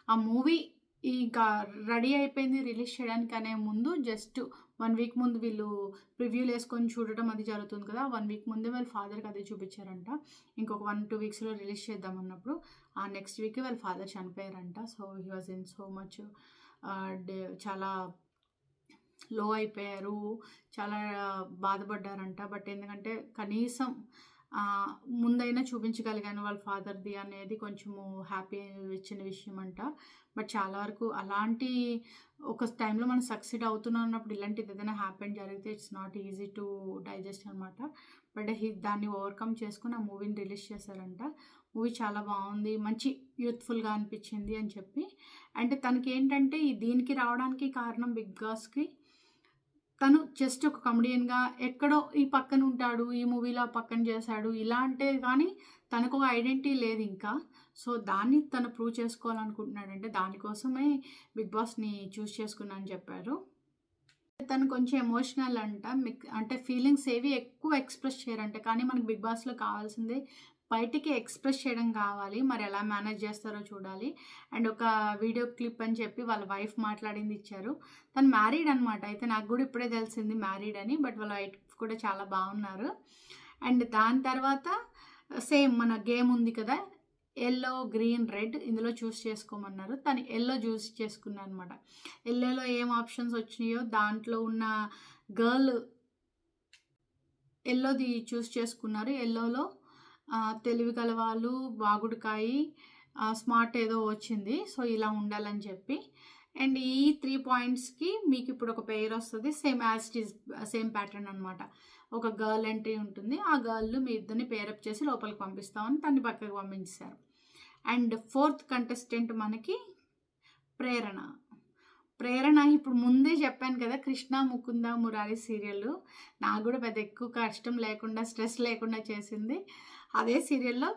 ఆ మూవీ ఇంకా రెడీ అయిపోయింది రిలీజ్ చేయడానికనే ముందు జస్ట్ 1 వీక్ ముందు వీళ్ళు ప్రివ్యూలేసుకొని చూడడం అది జరుగుతుంది కదా! 1 వీక్ ముందే వాళ్ళ ఫాదర్‌కి అదే చూపిచ్చారంట. ఇంకొక 1, 2 వీక్స్‌లో రిలీజ్ చేద్దామన్నప్పుడు ఆ నెక్స్ట్ వీకే వాళ్ళ ఫాదర్ చనిపోయారంట. So, he was in so much చాలా లో అయిపోయారు. చాలా బాధపడ్డారంట. బట్ ఎందుకంటే కనీసం ముందైనా చూపించగలిగాను వాళ్ళ ఫాదర్‌ది అనేది కొంచెము హ్యాపీ ఇచ్చిన విషయం అంట. బట్ చాలా వరకు అలాంటి ఒక టైంలో మనం సక్సీడ్ అవుతున్నాం అన్నప్పుడు ఇలాంటిది ఏదైనా హ్యాపెన్ జరిగితే it's not easy to digest అనమాట. బట్ దాన్ని ఓవర్‌కమ్ చేసుకొని ఆ మూవీని రిలీజ్ చేశారంట. మూవీ చాలా బాగుంది. మంచి యూత్‌ఫుల్‌గా అనిపించింది అని చెప్పి. అంటే తనకేంటంటే దీనికి రావడానికి కారణం బిగ్ బాస్‌కి తను జస్ట్ ఒక కమెడియన్‌గా ఎక్కడో ఈ పక్కన ఉంటాడు. ఈ మూవీలో ఆ పక్కన చేశాడు. ఇలా అంటే గానీ తనకు ఒక ఐడెంటిటీ లేదు ఇంకా. సో, దాన్ని తను ప్రూవ్ చేసుకోవాలనుకుంటున్నాడంటే దానికోసమే బిగ్ బాస్‌ని చూజ్ చేసుకున్నా అని చెప్పారు. తను కొంచెం ఎమోషనల్ అంట. అంటే ఫీలింగ్స్ ఏవి ఎక్కువ ఎక్స్‌ప్రెస్ చేయరంట. కానీ మనకు బిగ్ బాస్‌లో కావాల్సింది బయటికి ఎక్స్‌ప్రెస్ చేయడం కావాలి. మరి ఎలా మేనేజ్ చేస్తారో చూడాలి. అండ్ ఒక వీడియో క్లిప్ అని చెప్పి వాళ్ళ వైఫ్ మాట్లాడింది ఇచ్చారు. తను మ్యారీడ్ అనమాట. అయితే నాకు కూడా ఇప్పుడే తెలిసింది మ్యారీడ్ అని. బట్ వాళ్ళ వైఫ్ కూడా చాలా బాగున్నారు. అండ్ దాని తర్వాత సేమ్ మన గేమ్ ఉంది కదా! యెల్లో, గ్రీన్, రెడ్ ఇందులో చూస్ చేసుకోమన్నారు. తను యెల్లో చూస్ చేసుకున్నా అనమాట. యెల్లోలో ఏం ఆప్షన్స్ వచ్చినాయో దాంట్లో ఉన్న గర్ల్ యెల్లోది చూస్ చేసుకున్నారు. యెల్లోలో తెలివి గలవాళ్ళు, వాగుడుకాయి, స్మార్ట్ ఏదో వచ్చింది. సో, ఇలా ఉండాలని చెప్పి. అండ్ ఈ 3 పాయింట్స్‌కి మీకు ఇప్పుడు ఒక పెయిర్ వస్తది. Same as it is same pattern అనమాట. ఒక గర్ల్ ఎంట్రీ ఉంటుంది. ఆ గర్ల్ మీ ఇద్దరిని పేరప్ చేసి లోపలికి పంపిస్తామని తన్ని పక్కకి పంపించేశారు. అండ్ ఫోర్త్ కంటెస్టెంట్ మనకి ప్రేరణ. ప్రేరణ ఇప్పుడు ముందే చెప్పాను కదా! 'కృష్ణ ముకుంద మురారి' సీరియల్ నాకు కూడా పెద్ద ఎక్కువ కష్టం లేకుండా, స్ట్రెస్ లేకుండా చేసింది. అదే సీరియల్‌లో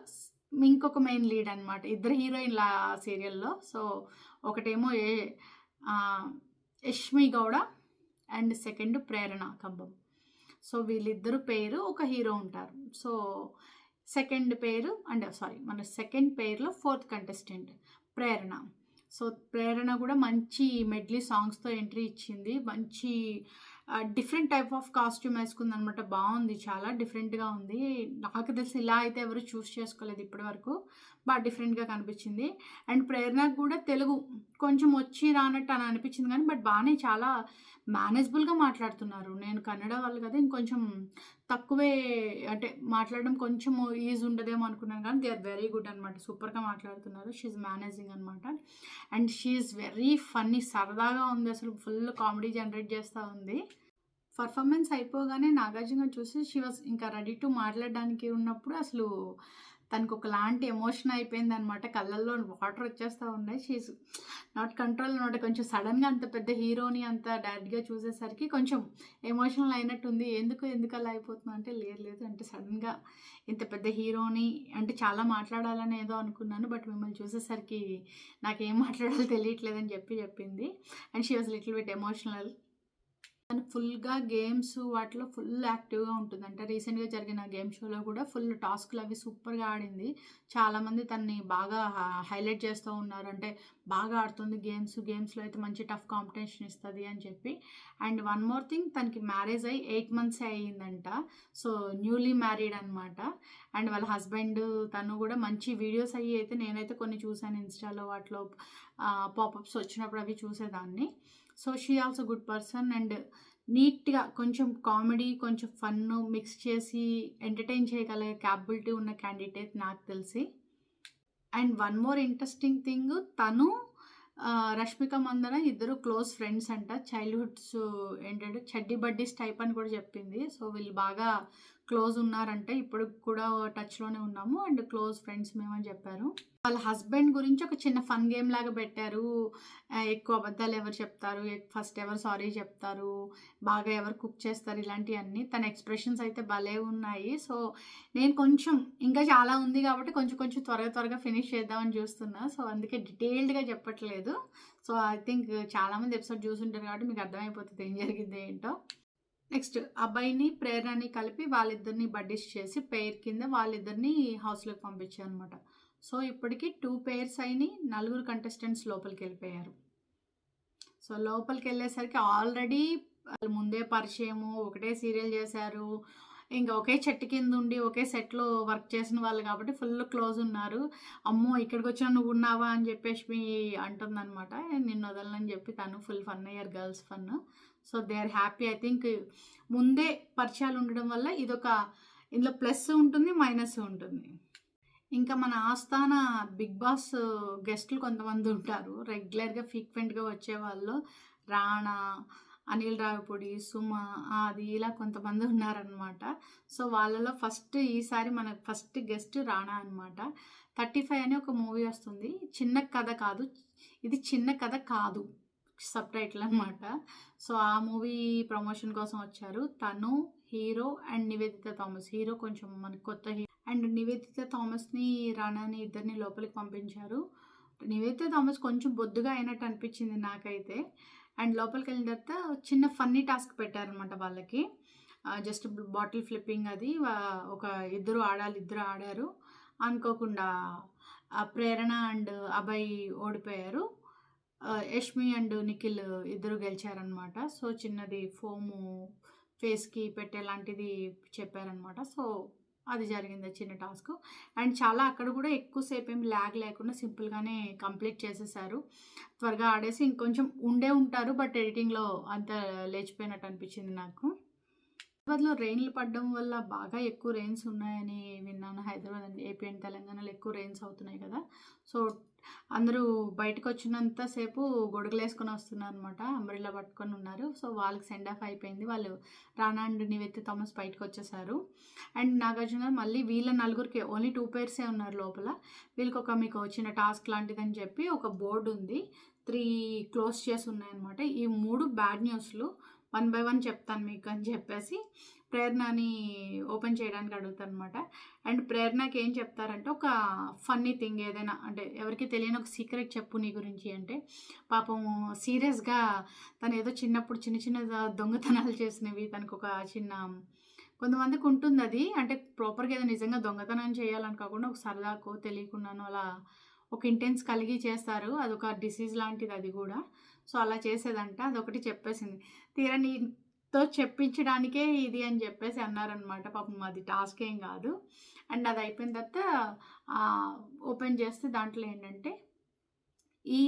ఇంకొక మెయిన్ లీడ్ అనమాట. ఇద్దరు హీరోయిన్‌లు ఆ సీరియల్‌లో. సో, ఒకటేమో Yashmi Gowda and second Prerana Kambam. So, వీళ్ళిద్దరు పేరు ఒక హీరో ఉంటారు. సో, సెకండ్ పేరు మన సెకండ్ పేర్‌లో ఫోర్త్ కంటెస్టెంట్ ప్రేరణ. సో, ప్రేరణ కూడా మంచి మెడ్లీ సాంగ్స్‌తో ఎంట్రీ ఇచ్చింది. మంచి డిఫరెంట్ టైప్ ఆఫ్ కాస్ట్యూమ్ వేసుకుందనమాట. బాగుంది. చాలా డిఫరెంట్‌గా ఉంది. నాకు తెలిసి ఇలా అయితే ఎవరు చూస్ చేసుకోలేదు ఇప్పటివరకు. బాగా డిఫరెంట్‌గా కనిపించింది. అండ్ ప్రేరణకు కూడా తెలుగు కొంచెం వచ్చి రానట్టు అని అనిపించింది కానీ బట్ బాగానే చాలా మేనేజబుల్‌గా మాట్లాడుతున్నారు. నేను కన్నడ వాళ్ళు కదా! ఇంకొంచెం తక్కువే అంటే మాట్లాడడం కొంచెం ఈజీ ఉండదేమో అనుకున్నాను కానీ దే ఆర్ వెరీ గుడ్ అనమాట. సూపర్‌గా మాట్లాడుతున్నారు. షీ ఈజ్ మేనేజింగ్ అనమాట. And she is very funny, సరదాగా ఉంది. అసలు ఫుల్ కామెడీ జనరేట్ చేస్తూ ఉంది. పర్ఫార్మెన్స్ అయిపోగానే నాగార్జున చూసి షీ వాస్ ఇంకా రెడీ టు మాట్లాడడానికి ఉన్నప్పుడు అసలు తనకు ఒకలాంటి ఎమోషన్ అయిపోయిందనమాట. కళ్ళల్లో వాటర్ వచ్చేస్తూ ఉన్నాయి. షీ ఈజ్ నాట్ కంట్రోల్ అనమాట. కొంచెం సడన్‌గా అంత పెద్ద హీరోని అంత డైరెక్ట్‌గా చూసేసరికి కొంచెం ఎమోషనల్ అయినట్టుంది. ఎందుకు అలా అయిపోతుందా అంటే లేదు అంటే సడన్‌గా ఇంత పెద్ద హీరోని అంటే చాలా మాట్లాడాలని ఏదో అనుకున్నాను. బట్ మిమ్మల్ని చూసేసరికి నాకేం మాట్లాడాలో తెలియట్లేదని చెప్పింది. And she was little bit emotional. తను ఫుల్‌గా గేమ్స్ వాటిలో ఫుల్ యాక్టివ్‌గా ఉంటుందంట. రీసెంట్‌గా జరిగిన గేమ్ షోలో కూడా ఫుల్ టాస్క్‌లు అవి సూపర్‌గా ఆడింది. చాలామంది తనని బాగా హైలైట్ చేస్తూ ఉన్నారు. అంటే బాగా ఆడుతుంది గేమ్స్‌లో అయితే మంచి టఫ్ కాంపిటీషన్ ఇస్తది అని చెప్పి. అండ్ వన్ మోర్ థింగ్ తనకి మ్యారేజ్ అయ్యి 8 మంత్సే అయ్యిందంట. సో, న్యూలీ మ్యారీడ్ అనమాట. అండ్ వాళ్ళ హస్బెండ్ తను కూడా మంచి వీడియోస్ అయ్యి అయితే నేనైతే కొన్ని చూసాను ఇన్‌స్టాలో వాటిలో పాపప్స్ వచ్చినప్పుడు అవి చూసేదాన్ని. So, she also good person. And నీట్‌గా కొంచెం కామెడీ, కొంచెం ఫన్ను మిక్స్ చేసి ఎంటర్‌టైన్ చేయగలిగే క్యాపబిలిటీ ఉన్న క్యాండిడేట్ నాకు తెలిసి. And one more interesting thing, తను 'రష్మిక మందన' ఇద్దరు క్లోజ్ ఫ్రెండ్స్ అంట. చైల్డ్‌హుడ్స్ ఏంటంటే చెడ్డీ బడ్డీస్ టైప్ అని కూడా చెప్పింది. సో, వీళ్ళు బాగా క్లోజ్ ఉన్నారంట. ఇప్పటికి కూడా టచ్‌లోనే ఉన్నాము అండ్ క్లోజ్ ఫ్రెండ్స్ మేమని చెప్పారు. వాళ్ళ హస్బెండ్ గురించి ఒక చిన్న ఫన్ గేమ్ లాగా పెట్టారు. ఎక్కువ అబద్ధాలు ఎవరు చెప్తారు, ఫస్ట్ ఎవరు సారీ చెప్తారు, బాగా ఎవరు కుక్ చేస్తారు, ఇలాంటివన్నీ. తన ఎక్స్‌ప్రెషన్స్ అయితే భలే ఉన్నాయి. సో, నేను కొంచెం ఇంకా చాలా ఉంది కాబట్టి కొంచెం కొంచెం త్వరగా ఫినిష్ చేద్దామని చూస్తున్నా. సో, అందుకే డీటెయిల్డ్‌గా చెప్పట్లేదు. సో, ఐ థింక్ చాలామంది ఎపిసోడ్ చూసుంటారు కాబట్టి మీకు అర్థమైపోతది ఏం జరిగిద్దో ఏంటో. నెక్స్ట్ అబ్బాయిని, ప్రేరణని కలిపి వాళ్ళిద్దరిని బడ్డీస్ చేసి పెయిర్ కింద వాళ్ళిద్దరిని హౌస్‌లోకి పంపించారనమాట. సో, ఇప్పటికి 2 పెయిర్స్ అయినియి. 4 కంటెస్టెంట్స్ లోపలికెళ్ళిపోయారు. సో, లోపలికెళ్ళేసరికి ఆల్రెడీ వాళ్ళు ముందే పరిచయము, ఒకటే సీరియల్ చేశారు. ఇంకా ఒకే చెట్టు కిందుండి, ఒకే సెట్‌లో వర్క్ చేసిన వాళ్ళు కాబట్టి ఫుల్ క్లోజ్ ఉన్నారు. అమ్మో! ఇక్కడికొచ్చినా నువ్వున్నావా అని చెప్పేసి అంటుందనమాట. నిన్నొదలనని చెప్పి తను ఫుల్ ఫన్ అయ్యారు, girls fun. So, they are happy. I think ముందే పరిచయాలు ఉండడం వల్ల ఇందులో ప్లస్ ఉంటుంది, మైనస్ ఉంటుంది. ఇంకా మన ఆస్థాన 'బిగ్ బాస్' గెస్టులు కొంతమంది ఉంటారు. రెగ్యులర్‌గా ఫ్రీక్వెంట్‌గా వచ్చేవాళ్ళు. రాణా, అనిల్ రావిపూడి, సుమ, ఆది ఇలా కొంతమంది ఉన్నారనమాట. సో, వాళ్ళలో ఈసారి మన ఫస్ట్ గెస్ట్ రాణా అనమాట. 35 అని ఒక మూవీ వస్తుంది. చిన్న కథ కాదు. ఇది చిన్న కథ కాదు సబ్‌టైటిల్ అనమాట. సో, ఆ మూవీ ప్రమోషన్ కోసం వచ్చారు. తను, hero and Nivedita Thomas. Hero కొంచెం మనకి కొత్త అండ్ నివేదిత థామస్‌ని, రానాని ఇద్దరిని లోపలికి పంపించారు. నివేదిత థామస్ కొంచెం బొద్దుగా అయినట్టు అనిపించింది నాకైతే. అండ్ లోపలికెళ్ళిన తర్వాత చిన్న ఫన్నీ టాస్క్ పెట్టారనమాట వాళ్ళకి. జస్ట్ బాటిల్ ఫ్లిప్పింగ్ అది. ఒక ఇద్దరు ఆడారు. అనుకోకుండా ప్రేరణ అండ్ అభయ్ ఓడిపోయారు. యష్మి అండ్ నిఖిల్ ఇద్దరు గెలిచారనమాట. సో, చిన్నది ఫోము ఫేస్‌కి పెట్టేలాంటిది చెప్పారనమాట. సో, అది జరిగింది చిన్న టాస్క్. అండ్ చాలా అక్కడ కూడా ఎక్కువ సేపు ఏమి ల్యాగ్ లేకుండా సింపుల్‌గానే కంప్లీట్ చేసేసారు. త్వరగా ఆడేసి ఇంకొంచెం ఉంటారు. బట్ ఎడిటింగ్‌లో అంత లేచిపోయినట్టు అనిపించింది నాకు. హైదరాబాద్‌లో రెయిన్‌లు పడడం వల్ల బాగా ఎక్కువ రెయిన్స్ ఉన్నాయని విన్నాను. హైదరాబాద్ అండ్ ఏపీ అండ్ తెలంగాణలో ఎక్కువ రెయిన్స్ అవుతున్నాయి కదా! సో, అందరూ బయటకొచ్చినంత సేపు గొడుగులేసుకొని వస్తున్నారనమాట. అంబ్రెల్లా పట్టుకొని ఉన్నారు. సో, వాళ్ళకి సెండ్ ఆఫ్ అయిపోయింది. వాళ్ళు రానా అండ్ నివేదిత థామస్ బయటకొచ్చేసారు. అండ్ నాగార్జున మళ్ళీ వీళ్ళ నలుగురికి ఓన్లీ 2 పెయిర్సే ఉన్నారు లోపల. వీళ్ళకొక మీకు చిన్న టాస్క్ లాంటిదని చెప్పి ఒక బోర్డ్ ఉంది. 3 క్లోజ్ చేసి ఉన్నాయన్నమాట. ఈ 3 బ్యాడ్ న్యూస్‌లు 1 బై 1 చెప్తాను మీకు అని చెప్పేసి ప్రేరణని ఓపెన్ చేయడానికి అడుగుతారనమాట. అండ్ ప్రేరణకి ఏం చెప్తారంటే ఒక ఫన్నీ థింగ్ ఏదైనా అంటే ఎవరికీ తెలియని ఒక సీక్రెట్ చెప్పు నీ గురించి అంటే, పాపం సీరియస్‌గా తను ఏదో చిన్నప్పుడు చిన్న దొంగతనాలు చేసినవి తనకొక చిన్న కొంతమందికి ఉంటుందది. అంటే ప్రాపర్‌గా ఏదో నిజంగా దొంగతనం చేయాలని కాకుండా ఒక సరదాకో తెలియకుండానో అలా ఒక ఇంటెన్స్ కలిగి చేస్తారు. అదొక డిసీజ్ లాంటిది అది గూడా. సో, అలా చేసేదంట. అదొకటి చెప్పేసింది. తీరా నీతో చెప్పించడానికే ఇది అని చెప్పేసి అన్నారనమాట. పాపం అది టాస్క్ ఏం గాదు. అండ్ అది అయిపోయిన తర్వాత ఓపెన్ చేస్తే దాంట్లో ఏంటంటే, ఈ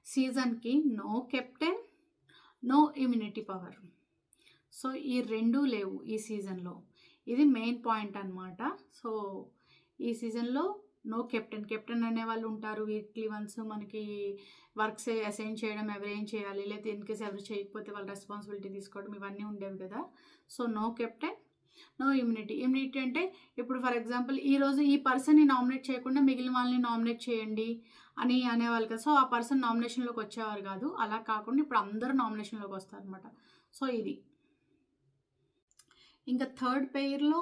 సీజన్‌కి no captain, no immunity power. So, ఈ 2 లేవు ఈ సీజన్‌లో. ఇది మెయిన్ పాయింట్ అనమాట. సో, ఈ సీజన్‌లో నో కెప్టెన్. కెప్టెన్ అనేవాళ్ళు ఉంటారు. వీక్లీ వన్స్ మనకి వర్క్స్ అసైన్ చేయడం, ఎవరేం చేయాలి, లేకపోతే ఇన్‌కేస్ ఎవరు చేయకపోతే వాళ్ళ రెస్పాన్సిబిలిటీ తీసుకోవడం ఇవన్నీ ఉండేవి కదా! So, no captain, no immunity. Immunity అంటే ఇప్పుడు ఫర్ ఎగ్జాంపుల్ ఈరోజు ఈ పర్సన్‌ని నామినేట్ చేయకుండా మిగిలిన వాళ్ళని నామినేట్ చేయండి అని అనేవాళ్ళు కదా! సో, ఆ పర్సన్ నామినేషన్‌లోకి వచ్చేవారు కాదు. అలా కాకుండా ఇప్పుడు అందరూ నామినేషన్‌లోకి వస్తారనమాట. సో, ఇది. ఇంకా థర్డ్ పెయిర్‌లో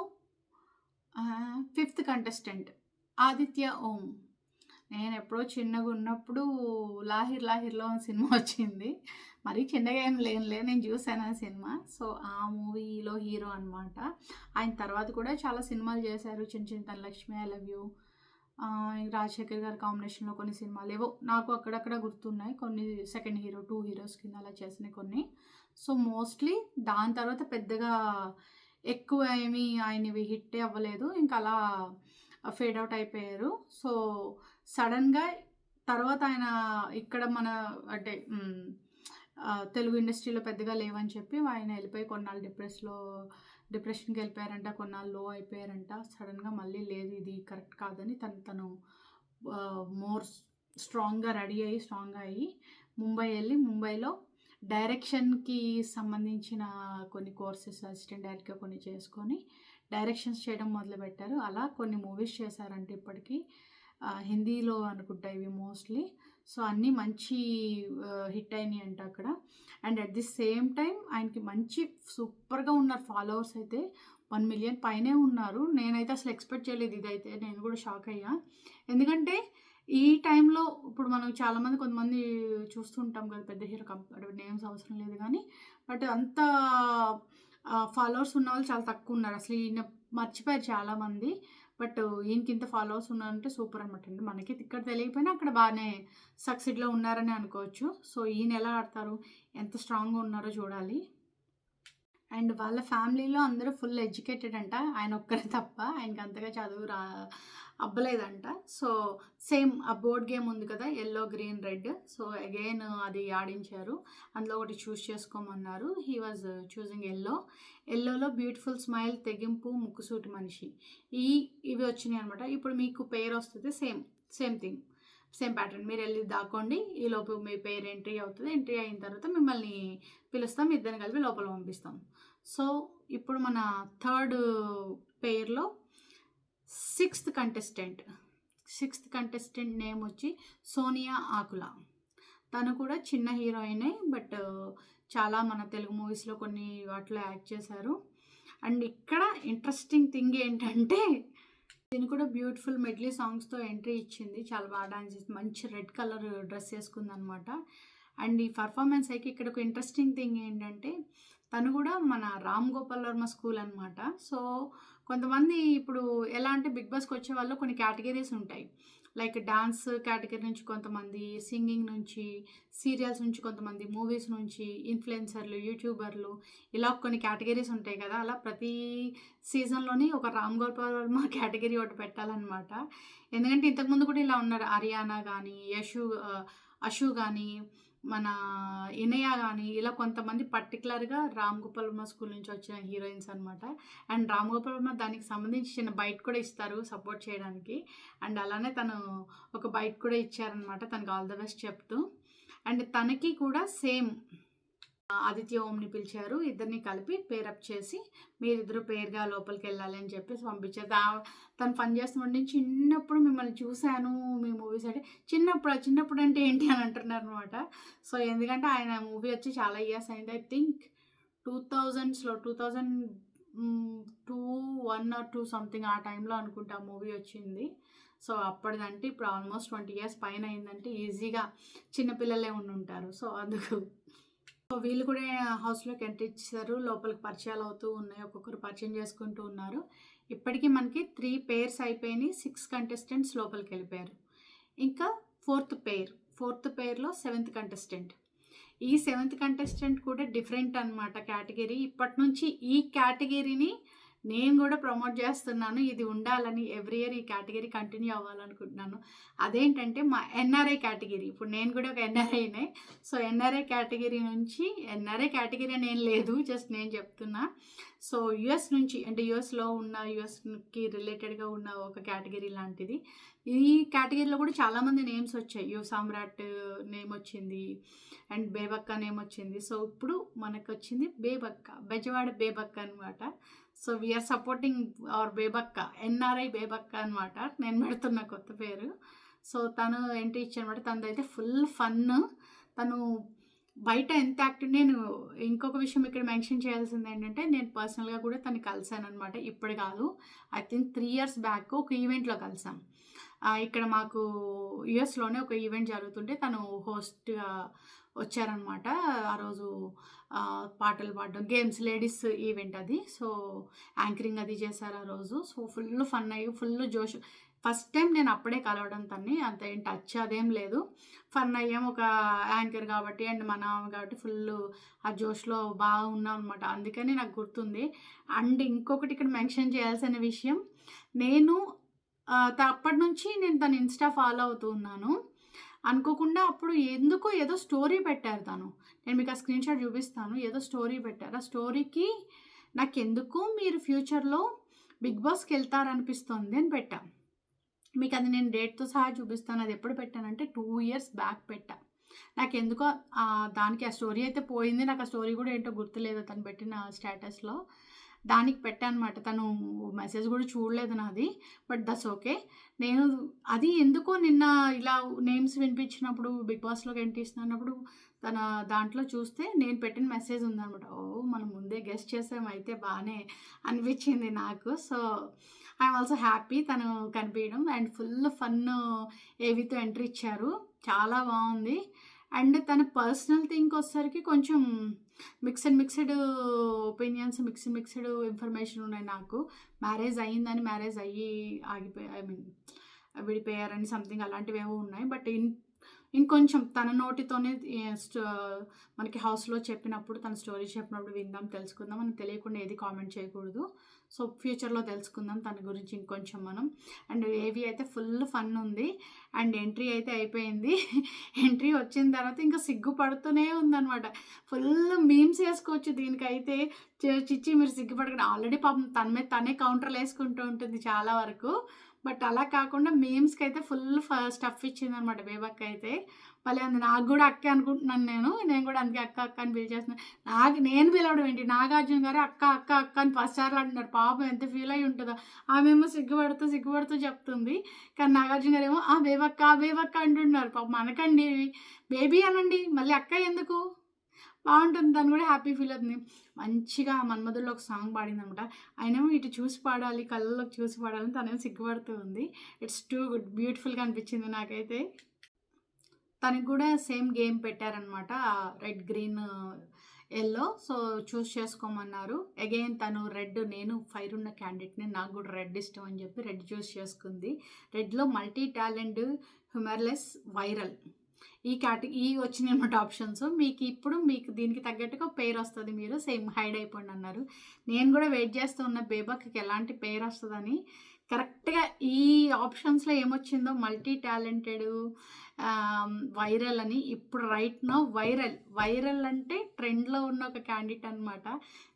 ఫిఫ్త్ కంటెస్టెంట్ ఆదిత్య ఓం. నేనెప్పుడో చిన్నగున్నప్పుడు 'లాహిర్ లాహిర్‌లో' సినిమా వచ్చింది. మరీ చిన్నగా ఏం లేనులే, నేను చూసాను ఆ సినిమా. సో, ఆ మూవీలో హీరో అనమాట. ఆయన తర్వాత కూడా చాలా సినిమాలు చేశారు. 'Dhanalakshmi', 'I love you', Rajasekhar గారి కాంబినేషన్‌లో కొన్ని సినిమాలు ఏవో నాకు అక్కడక్కడ గుర్తున్నాయి. కొన్ని సెకండ్ హీరో, 2 హీరోస్ కింద అలా చేసినవి కొన్ని. సో, మోస్ట్లీ దాని తర్వాత పెద్దగా ఎక్కువ ఏమీ ఆయనవి హిట్టే అవ్వలేదు. ఇంకా అలా ఫేడ్ అవుట్ అయిపోయారు. సో, సడన్‌గా తర్వాత ఆయన ఇక్కడ మన అంటే తెలుగు ఇండస్ట్రీలో పెద్దగా లేవని చెప్పి ఆయన వెళ్ళిపోయి కొన్నాళ్ళు డిప్రెషన్కి వెళ్ళిపోయారంట, కొన్నాళ్ళు లో అయిపోయారంట. సడన్గా మళ్ళీ లేదు ఇది కరెక్ట్ కాదని తను మోర్ స్ట్రాంగ్గా అయ్యి ముంబై వెళ్ళి ముంబైలో డైరెక్షన్కి సంబంధించిన కొన్ని కోర్సెస్ అసిస్టెంట్ డైరెక్ట్గా కొన్ని చేసుకొని డైరెక్షన్స్ చేయడం మొదలుపెట్టారు. అలా కొన్ని మూవీస్ చేశారంటే ఇప్పటికీ హిందీలో అనుకుంటా ఇవి మోస్ట్లీ. సో అన్నీ మంచి హిట్ అయినాయి అంట అక్కడ. And at the same time ఆయనకి మంచి సూపర్గా ఉన్నారు ఫాలోవర్స్ అయితే 1 మిలియన్ పైనే ఉన్నారు. నేనైతే అసలు ఎక్స్పెక్ట్ చేయలేదు ఇదైతే, నేను కూడా షాక్ అయ్యా. ఎందుకంటే ఈ టైంలో ఇప్పుడు మనం చాలామంది కొంతమంది చూస్తుంటాం కదా, పెద్ద హీరో నేమ్స్ అవసరం లేదు కానీ, బట్ అంత ఫాలోవర్స్ ఉన్న వాళ్ళు చాలా తక్కువ ఉన్నారు. అసలు ఈయన మర్చిపోయారు చాలామంది. బట్ ఈయనకి ఇంత ఫాలోవర్స్ ఉన్నారంటే సూపర్ అనమాట. అంటే మనకి ఇక్కడ తెలియకపోయినా అక్కడ బాగానే సక్సెస్లో ఉన్నారని అనుకోవచ్చు. సో ఈయన ఎలా ఆడతారు, ఎంత స్ట్రాంగ్గా ఉన్నారో చూడాలి. అండ్ వాళ్ళ ఫ్యామిలీలో అందరూ ఫుల్ ఎడ్యుకేటెడ్ అంట, ఆయన ఒక్కరే తప్ప. ఆయనకి అంతగా చదువు అవ్వలేదంట. సో సేమ్ ఆ బోర్డ్ గేమ్ ఉంది కదా, yellow green red, so again అది ఆడించారు. అందులో ఒకటి చూస్ చేసుకోమన్నారు. హీ వాజ్ చూసింగ్ ఎల్లోలో బ్యూటిఫుల్ స్మైల్, తెగింపు, ముక్కుసూటి మనిషి, ఇవి వచ్చినాయి అనమాట. ఇప్పుడు మీకు పేరు వస్తుంది, సేమ్ థింగ్, సేమ్ ప్యాటర్న్. మీరు వెళ్ళి దాక్కోండి, ఈ లోపు మీ పేరు ఎంట్రీ అవుతుంది. ఎంట్రీ అయిన తర్వాత మిమ్మల్ని పిలుస్తాం, ఇద్దరిని కలిపి లోపల పంపిస్తాం. సో ఇప్పుడు మన థర్డ్ పేర్లో సిక్స్త్ కంటెస్టెంట్ నేమ్ వచ్చి సోనియా ఆకుల. తను కూడా చిన్న హీరోయినే, బట్ చాలా మన తెలుగు మూవీస్లో కొన్ని వాటిలో యాక్ట్ చేశారు. అండ్ ఇక్కడ ఇంట్రెస్టింగ్ థింగ్ ఏంటంటే దీన్ని కూడా బ్యూటిఫుల్ మెడ్లీ సాంగ్స్తో ఎంట్రీ ఇచ్చింది. చాలా బాగా డాన్స్ చేసింది, మంచి రెడ్ కలర్ డ్రెస్ వేసుకుంది అనమాట. అండ్ ఈ పర్ఫార్మెన్స్ అయితే ఇక్కడ ఒక ఇంట్రెస్టింగ్ థింగ్ ఏంటంటే తను కూడా మన రామ్ గోపాల్ వర్మ స్కూల్ అనమాట. సో కొంతమంది ఇప్పుడు ఎలా అంటే బిగ్ బాస్కి వచ్చే వాళ్ళు కొన్ని కేటగిరీస్ ఉంటాయి. లైక్ డాన్స్ కేటగిరీ నుంచి కొంతమంది, సింగింగ్ నుంచి, సీరియల్స్ నుంచి కొంతమంది, మూవీస్ నుంచి, ఇన్ఫ్లుయెన్సర్లు, యూట్యూబర్లు, ఇలా కొన్ని కేటగిరీస్ ఉంటాయి కదా. అలా ప్రతి సీజన్లోని ఒక రామ్ గోపాల్ వర్మ కేటగిరీ ఒకటి పెట్టాలన్నమాట. ఎందుకంటే ఇంతకుముందు కూడా ఇలా ఉన్నారు, హరియానా కానీ, అషు కానీ, మన ఇనయ కానీ, ఇలా కొంతమంది పర్టికులర్గా రామ్ గోపాల్ వర్మ స్కూల్ నుంచి వచ్చిన హీరోయిన్స్ అనమాట. అండ్ రామ్ గోపాల్ వర్మ దానికి సంబంధించి చిన్న బైట్ కూడా ఇస్తారు సపోర్ట్ చేయడానికి. అండ్ అలానే తను ఒక బైట్ కూడా ఇచ్చారనమాట తనకు ఆల్ ద బెస్ట్ చెప్తూ. అండ్ తనకి కూడా సేమ్ ఆదిత్య ఓంని పిలిచారు, ఇద్దరిని కలిపి పేరప్ చేసి మీరిద్దరు పేరుగా లోపలికి వెళ్ళాలి అని చెప్పేసి పంపించారు. తను పని చేస్తున్నప్పుడు చిన్నప్పుడు మిమ్మల్ని చూశాను మీ మూవీస్ అంటే, చిన్నప్పుడు అంటే ఏంటి అని అంటున్నారు అనమాట. సో ఎందుకంటే ఆయన మూవీ వచ్చి చాలా ఇయర్స్ అయింది, ఐ థింక్ 2000 or 2 సంథింగ్ ఆ టైంలో అనుకుంటా మూవీ వచ్చింది. సో అప్పటిదంటే ఇప్పుడు ఆల్మోస్ట్ 20 years పైన అయిందంటే ఈజీగా చిన్నపిల్లలే ఉండుంటారు. సో అందుకు సో వీళ్ళు కూడా హౌస్లోకి ఎంట్రీ ఇచ్చారు, లోపలికి పరిచయాలు అవుతూ ఉన్నాయి, ఒక్కొక్కరు పరిచయం చేసుకుంటూ ఉన్నారు. ఇప్పటికీ మనకి 3 pairs అయిపోయినాయి, 6 contestants లోపలికి వెళ్ళిపోయారు. ఇంకా ఫోర్త్ పేర్లో 7th contestant. ఈ 7th contestant కూడా డిఫరెంట్ అనమాట కేటగిరీ. ఇప్పటి నుంచి ఈ కేటగిరీని నేను కూడా ప్రమోట్ చేస్తున్నాను, ఇది ఉండాలని. ఎవ్రీ ఇయర్ ఈ కేటగిరీ కంటిన్యూ అవ్వాలనుకుంటున్నాను. అదేంటంటే మా ఎన్ఆర్ఐ కేటగిరీ. ఇప్పుడు నేను కూడా ఒక ఎన్ఆర్ఐనే. సో ఎన్ఆర్ఐ కేటగిరీ నుంచి, ఎన్ఆర్ఐ కేటగిరీ అని ఏం లేదు, జస్ట్ నేను చెప్తున్నా. సో యుఎస్ నుంచి, అంటే యుఎస్కి రిలేటెడ్గా ఉన్న ఒక కేటగిరీ లాంటిది. ఈ కేటగిరీలో కూడా చాలామంది నేమ్స్ వచ్చాయి. యువ సామ్రాట్ నేమ్ వచ్చింది, అండ్ బేబక్క నేమ్ వచ్చింది. సో ఇప్పుడు మనకు వచ్చింది బెజవాడ బేబక్క అనమాట. So we're supporting our Bebakka, NRI Bebakka అనమాట. నేను పెడుతున్న కొత్త పేరు. సో తను ఎంట్రీ ఇచ్చానమాట. తనదైతే ఫుల్ ఫన్. తను బయట ఎంత యాక్టివ్. నేను ఇంకొక విషయం ఇక్కడ మెన్షన్ చేయాల్సింది ఏంటంటే, నేను పర్సనల్గా కూడా తను కలిసాను అనమాట. ఇప్పుడు కాదు, ఐ థింక్ 3 years బ్యాక్ ఒక ఈవెంట్లో కలిసాం. ఇక్కడ మాకు యుఎస్లోనే ఒక ఈవెంట్ జరుగుతుంటే తను హోస్ట్గా వచ్చారనమాట. ఆ రోజు పాటలు పాడడం, గేమ్స్, లేడీస్ ఈవెంట్ అది. సో యాంకరింగ్ అది చేశారు ఆ రోజు. సో ఫుల్ ఫన్ అయ్యి, ఫుల్ జోష్. ఫస్ట్ టైం నేను అప్పుడే కలవడం తన్ని, అంత ఏం టచ్ అదేం లేదు. ఫన్ అయ్యాం, ఒక యాంకర్ కాబట్టి అండ్ మన కాబట్టి ఫుల్ ఆ జోష్లో బాగా ఉన్నాం అనమాట. అందుకని నాకు గుర్తుంది. అండ్ ఇంకొకటి ఇక్కడ మెన్షన్ చేయాల్సిన విషయం, నేను అప్పటి నుంచి నేను తన ఇన్స్టా ఫాలో అవుతూ ఉన్నాను. అనుకోకుండా అప్పుడు ఎందుకో ఏదో స్టోరీ పెట్టారు తను. నేను మీకు ఆ స్క్రీన్‌షాట్ చూపిస్తాను. ఏదో స్టోరీ పెట్టారు. ఆ స్టోరీకి నాకెందుకో మీరు ఫ్యూచర్‌లో 'బిగ్ బాస్'కెళ్తారనిపిస్తోంది అని పెట్టా. మీకది నేను డేట్‌తో సహా చూపిస్తాను. అది ఎప్పుడు పెట్టానంటే 2 ఇయర్స్ బ్యాక్ పెట్టా. నాకెందుకో దానికి ఆ స్టోరీ అయితే పోయింది. నాకు ఆ స్టోరీ గూడా ఏంటో గుర్తులేదు తను పెట్టిన స్టేటస్‌లో. దానికి పెట్టా అనమాట. తను మెసేజ్ గూడా చూడలేదు నాది. But that's okay. నేను అది ఎందుకో నిన్న ఇలా నేమ్స్ వినిపించినప్పుడు 'బిగ్ బాస్‌లోకి ఎంట్రీ ఇస్తున్నప్పుడు తన దాంట్లో చూస్తే నేను పెట్టిన మెసేజ్ ఉందనమాట. ఓహ్! మనం ముందే గెస్ చేసాం అయితే బానే అనిపించింది నాకు. సో, ఐయామ్ ఆల్సో హ్యాపీ తను కనిపియడం అండ్ ఫుల్ ఫన్ ఏవితో ఎంట్రీ ఇచ్చారు. చాలా బావుంది. అండ్ తన పర్సనల్ థింగ్‌కొచ్చేసరికి కొంచెం మిక్స్డ్ ఒపీనియన్స్, మిక్స్డ్ ఇన్ఫర్మేషన్ ఉన్నాయి నాకు. మ్యారేజ్ అయిందని, మ్యారేజ్ అయ్యి ఐ మీన్ విడిపోయారని సంథింగ్ అలాంటివేవో ఉన్నాయి. బట్ ఇంకొంచెం తన నోటితోనే మనకి హౌస్‌లో చెప్పినప్పుడు, తన స్టోరీ చెప్పినప్పుడు విందాం, తెలుసుకుందాం. మనకు తెలియకుండా ఏది కామెంట్ చేయకూడదు. సో, ఫ్యూచర్‌లో తెలుసుకుందాం తన గురించి ఇంకొంచెం మనం. అండ్ ఏవి అయితే ఫుల్ ఫన్ ఉంది. అండ్ ఎంట్రీ అయితే అయిపోయింది. ఎంట్రీ వచ్చిన తర్వాత ఇంకా సిగ్గుపడుతూనే ఉందనమాట. ఫుల్ మీమ్స్ ఏసుకోవచ్చు దీనికైతే. చిచ్చి మీరు సిగ్గుపడకండి. ఆల్రెడీ పాపం తన మీద తనే కౌంటర్‌లేసుకుంటూ ఉంటుంది చాలా వరకు. బట్ అలా కాకుండా మీమ్స్‌కైతే ఫుల్ స్టఫ్ ఇచ్చిందనమాట బేబక్క అయితే. భలే ఉంది. నాకు గూడా అక్కే అనుకుంటున్నాను నేను. నేను గూడా అందుకే అక్క, అక్క అని పిలిచేస్తున్నా. నేను పిలవడం ఏంటి, నాగార్జున గారే అక్క, అక్క, అక్క అని 10 సార్లు అంటున్నారు. పాపం ఎంత ఫీల్ అయ్యి ఉంటదో. ఆమేమో సిగ్గుపడుతూ చెప్తుంది. కానీ నాగార్జున గారేమో బేబక్క, బేబక్క అంటున్నారు. పాపం అనకండి. బేబీ అనండి. మళ్ళీ అక్క ఎందుకు? బావుంటుంది. తను గూడా హ్యాపీ ఫీల్ అవుతుంది. మంచిగా 'మన్మధుడులో' ఒక సాంగ్ పాడిందనమాట. ఆయనేమో ఇటు చూసి పాడాలి, కళ్ళలోకి చూసి పాడాలని తనేమో సిగ్గుపడుతూ ఉంది. It's too good. బ్యూటిఫుల్‌గా అనిపించింది నాకైతే. తనకి కూడా సేమ్ గేమ్ పెట్టారనమాట. Red, green, yellow. So, choose చేసుకోమన్నారు. అగైన్ తను రెడ్, నేను ఫైర్ ఉన్న క్యాండిడేట్‌ని. నాకు కూడా రెడ్ ఇష్టం అని చెప్పి రెడ్ చూజ్ చేసుకుంది. రెడ్‌లో మల్టీ టాలెంట్, హ్యూమర్‌లెస్, వైరల్. ఈ వచ్చినాయన్నమాట ఆప్షన్స్. మీకు దీనికి తగ్గట్టుగా పేరు వస్తది. మీరు సేమ్ హైడ్ అయిపోండి అన్నారు. నేను కూడా వెయిట్ చేస్తూ ఉన్న బేబక్‌కి ఎలాంటి పేరు వస్తదని. కరెక్ట్‌గా ఈ ఆప్షన్స్‌లో ఏమొచ్చిందో మల్టీ టాలెంటెడ్, వైరల్ అని. ఇప్పుడు రైట్ నౌ వైరల్ అంటే ట్రెండ్‌లో ఉన్న ఒక క్యాండిడేట్ అనమాట.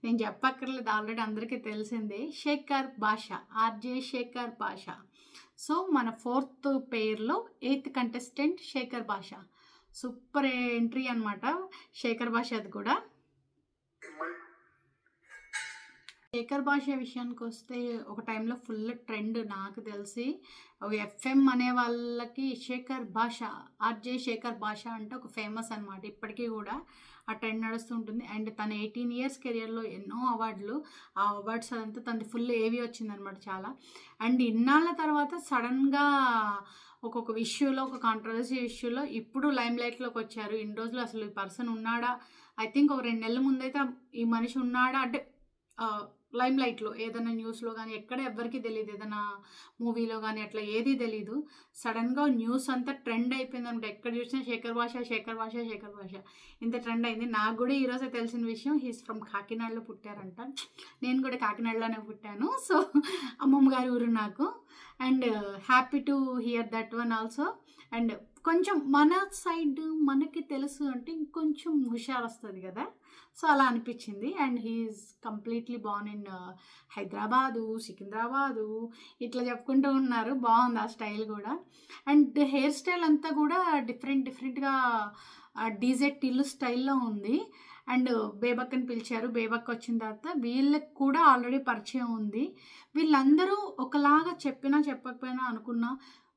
నేను చెప్పక్కర్లేదు, ఆల్రెడీ అందరికీ తెలిసిందే. శేఖర్ భాష, ఆర్‌జే శేఖర్ భాష. సో, మన 4th పెయిర్‌లో 8th కంటెస్టెంట్ శేఖర్ భాష. సూపర్ ఎంట్రీ అనమాట శేఖర్ భాషది కూడా. శేఖర్ భాష విషయానికొస్తే ఒక టైంలో ఫుల్ ట్రెండ్ నాకు తెలిసి. ఎఫ్ఎం అనే వాళ్ళకి శేఖర్ భాష, ఆర్‌జే శేఖర్ భాష అంటే ఒక ఫేమస్ అనమాట. ఇప్పటికీ కూడా ఆ ట్రెండ్ నడుస్తూ ఉంటుంది. అండ్ తన 18 ఇయర్స్ కెరియర్‌లో ఎన్నో అవార్డులు. ఆ అవార్డ్స్ అదంతా తనది ఫుల్ ఏవి వచ్చిందనమాట చాలా. అండ్ ఇన్నాళ్ళ తర్వాత సడన్‌గా ఒక్కొక్క ఇష్యూలో, ఒక కాంట్రవర్సీ ఇష్యూలో ఇప్పుడు లైమ్‌లైట్‌లోకి వచ్చారు. ఇన్ని రోజులు అసలు ఈ పర్సన్ ఉన్నాడా? ఐ థింక్ ఒక 2 నెలల ముందైతే ఈ మనిషి ఉన్నాడా అంటే లైమ్‌లైట్‌లో ఏదైనా న్యూస్‌లో గానీ ఎక్కడ ఎవ్వరికీ తెలీదు. ఏదైనా మూవీలో గానీ అట్లా ఏదీ తెలీదు. సడన్‌గా న్యూస్ అంతా ట్రెండ్ అయిపోయిందనమాట. ఎక్కడ చూసినా శేఖర్ భాష, శేఖర్ భాష, శేఖర్ భాష. ఇంత ట్రెండ్ అయింది. నాకు గూడా ఈరోజే తెలిసిన విషయం. హి ఈస్ ఫ్రమ్ కాకినాడలో పుట్టారంట. నేను కూడా కాకినాడలోనే పుట్టాను. సో, అమ్మమ్మ గారి ఊరు నాకు. And happy to hear that one also. And కొంచెం మన సైడ్ మనకి తెలుసు అంటే ఇంకొంచెం హుషారొస్తది గదా! సో, అలా అనిపించింది. And he is completely Born in Hyderabad, Secunderabad ఇట్లా చెప్పుకుంటూ ఉన్నారు. బావుంది ఆ స్టైల్ గూడా. అండ్ హెయిర్ స్టైల్ అంతా గూడా డిఫరెంట్‌గా డీజే టిల్లు స్టైల్‌లో ఉంది. అండ్ బేబక్కని పిలిచారు. బేబక్క వచ్చిన తర్వాత వీళ్ళకి కూడా ఆల్రెడీ పరిచయం ఉంది. వీళ్ళందరూ ఒకలాగా చెప్పినా చెప్పకపోయినా అనుకున్న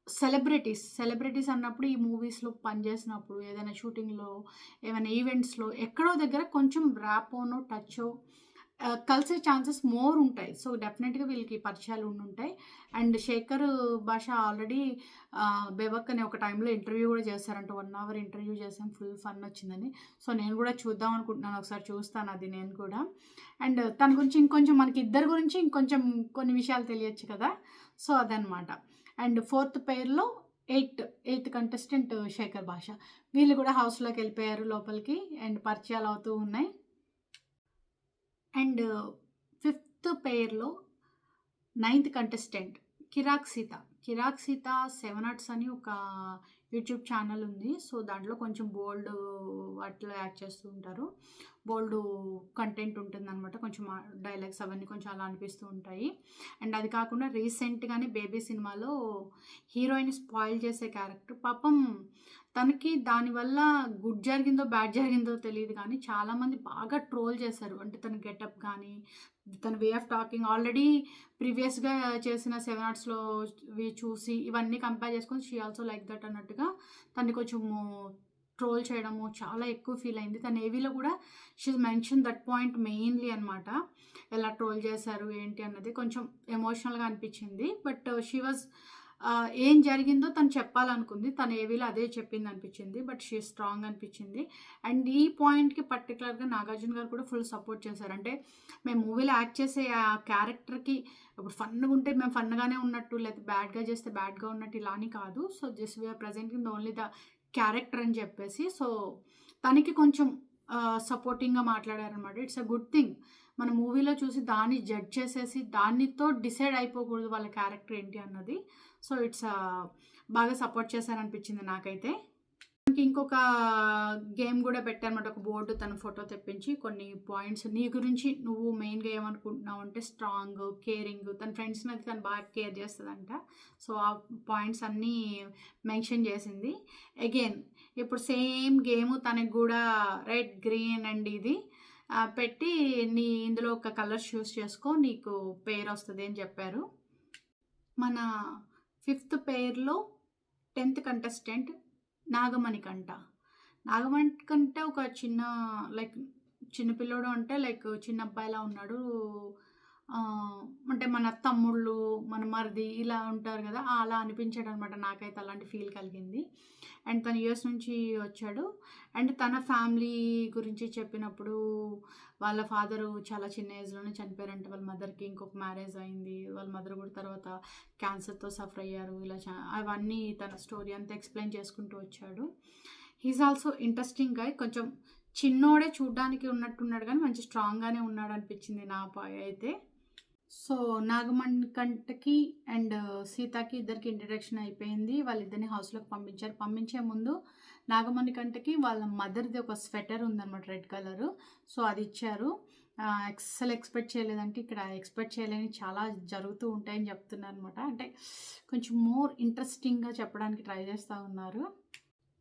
సెలబ్రిటీస్ అన్నప్పుడు ఈ మూవీస్‌లో పనిచేసినప్పుడు, ఏదైనా షూటింగ్‌లో, ఏమైనా ఈవెంట్స్‌లో ఎక్కడో దగ్గర కొంచెం ర్యాపోనో, టచ్చో కలిసే ఛాన్సెస్ మోర్ ఉంటాయి. సో, డెఫినెట్‌గా వీళ్ళకి పరిచయాలు ఉండుంటాయి. అండ్ శేఖర్ భాష ఆల్రెడీ బేబక్కని ఒక టైంలో ఇంటర్వ్యూ కూడా చేశారంట. 1 అవర్ ఇంటర్వ్యూ చేసాం. ఫుల్ ఫన్ వచ్చిందని. సో, నేను కూడా చూద్దాం అనుకుంటున్నాను. ఒకసారి చూస్తాను అది నేను కూడా. అండ్ తన గురించి ఇంకొంచెం మనకి ఇద్దరి గురించి ఇంకొంచెం కొన్ని విషయాలు తెలియచ్చు కదా! సో, అదనమాట. అండ్ 4th పెయిర్‌లో ఎయిత్ కంటెస్టెంట్ శేఖర్ భాష. వీళ్ళు కూడా హౌస్‌లోకి వెళ్ళిపోయారు లోపలికి. అండ్ పరిచయాలు అవుతూ ఉన్నాయి. And 5th పెయిర్‌లో 9th contestant Kirik Sita. 7 arts అని ఒక యూట్యూబ్ ఛానల్ ఉంది. సో, దాంట్లో కొంచెం బోల్డ్ వాటిలో యాక్ట్ చేస్తూ ఉంటారు. బోల్డు కంటెంట్ ఉంటుందనమాట. కొంచెం డైలాగ్స్ అవన్నీ కొంచెం అలా అనిపిస్తూ ఉంటాయి. అండ్ అది కాకుండా రీసెంట్‌గానే 'బేబీ' సినిమాలో హీరోయిన్ స్పాయిల్ చేసే క్యారెక్టర్ పాపం తనకి దానివల్ల గుడ్ జరిగిందో, బ్యాడ్ జరిగిందో తెలీదు గానీ, చాలామంది బాగా ట్రోల్ చేశారు. అంటే తన గెటప్ గానీ, తన వే ఆఫ్ టాకింగ్ ఆల్రెడీ ప్రీవియస్‌గా చేసిన 7 ఆర్ట్స్‌లోవి చూసి ఇవన్నీ కంపేర్ చేసుకొని షీ ఆల్సో లైక్ దట్ అన్నట్టుగా తనని కొంచెము ట్రోల్ చేయడము చాలా ఎక్కువ ఫీల్ అయింది. తను ఏవీలో కూడా she mention that point mainly అనమాట. ఎలా ట్రోల్ చేశారు ఏంటి అన్నది కొంచెం ఎమోషనల్‌గా అనిపించింది. బట్ షీ వాజ్ ఏం జరిగిందో తను చెప్పాలనుకుంది. తను ఏవీలో అదే చెప్పింది అనిపించింది. బట్ షీ స్ట్రాంగ్ అనిపించింది. అండ్ ఈ పాయింట్‌కి పర్టిక్యులర్‌గా నాగార్జున గారు కూడా ఫుల్ సపోర్ట్ చేశారు. అంటే మేము మూవీలో యాక్ట్ చేసే ఆ క్యారెక్టర్‌కి ఇప్పుడు ఫన్‌గా ఉంటే మేము ఫన్‌గానే ఉన్నట్టు, లేకపోతే బ్యాడ్‌గా చేస్తే బ్యాడ్‌గా ఉన్నట్టు ఇలా అని కాదు. So, just we're presenting the only the character అని చెప్పేసి. సో, తనకి కొంచెం సపోర్టింగ్‌గా మాట్లాడారనమాట. It's a good thing. మన మూవీలో చూసి దాన్ని జడ్జ్ చేసేసి దానితో డిసైడ్ అయిపోకూడదు వాళ్ళ క్యారెక్టర్ ఏంటి అన్నది. సో, ఇట్స్ బాగా సపోర్ట్ చేశారనిపించింది నాకైతే. ఇంకొక గేమ్ కూడా పెట్టారనమాట. ఒక బోర్డు తన ఫోటో తెప్పించి కొన్ని పాయింట్స్ నీ గురించి నువ్వు మెయిన్‌గా ఏమనుకుంటున్నావు అంటే స్ట్రాంగ్, కేరింగ్, తన ఫ్రెండ్స్‌ని అయితే తను బాగా కేర్ చేస్తదంట. సో, ఆ పాయింట్స్ అన్నీ మెన్షన్ చేసింది. అగైన్ ఇప్పుడు సేమ్ గేమ్ తనకి కూడా రెడ్, గ్రీన్ అండ్ ఇది పెట్టి ఇందులో ఒక కలర్ చూస్ చేసుకో నీకు పేరు వస్తది అని చెప్పారు. మన 5th పెయిర్‌లో 10th contestant Nagamanikanta. Nagamanikanta ఒక చిన్న లైక్ చిన్న పిల్లోడు అంటే లైక్ చిన్న అబ్బాయిలా ఉన్నాడు. అంటే మన తమ్ముళ్ళు, మన మరిది ఇలా ఉంటారు కదా! అలా అనిపించాడనమాట. నాకైతే అలాంటి ఫీల్ కలిగింది. అండ్ తను యూఎస్ నుంచి వచ్చాడు. అండ్ తన ఫ్యామిలీ గురించి చెప్పినప్పుడు వాళ్ళ ఫాదరు చాలా చిన్న ఏజ్‌లోనే చనిపోయారంట. వాళ్ళ మదర్‌కి ఇంకొక మ్యారేజ్ అయింది. వాళ్ళ మదర్ కూడా తర్వాత క్యాన్సర్‌తో సఫర్ అయ్యారు. ఇలా అవన్నీ తన స్టోరీ అంతా ఎక్స్‌ప్లెయిన్ చేసుకుంటూ వచ్చాడు. హి ఈజ్ ఆల్సో ఇంట్రెస్టింగ్ గై. కొంచెం చిన్నోడే చూడ్డానికి ఉన్నట్టున్నాడు గానీ మంచి స్ట్రాంగ్‌గానే ఉన్నాడనిపించింది నా అయితే. సో, నాగమణికంటకి అండ్ సీతకి ఇద్దరికి ఇంట్రడక్షన్ అయిపోయింది. వాళ్ళిద్దరిని హౌస్‌లోకి పంపించారు. పంపించే ముందు నాగమణికంటకి వాళ్ళ మదర్‌ది ఒక స్వెటర్ ఉందనమాట రెడ్ కలరు. సో, అది ఇచ్చారు. అస్సలు ఎక్స్‌పెక్ట్ చేయలేదంటే ఇక్కడ ఎక్స్‌పెక్ట్ చేయలేనివి చాలా జరుగుతూ ఉంటాయని చెప్తున్నారనమాట. అంటే కొంచెం మోర్ ఇంట్రెస్టింగ్‌గా చెప్పడానికి ట్రై చేస్తా ఉన్నారు.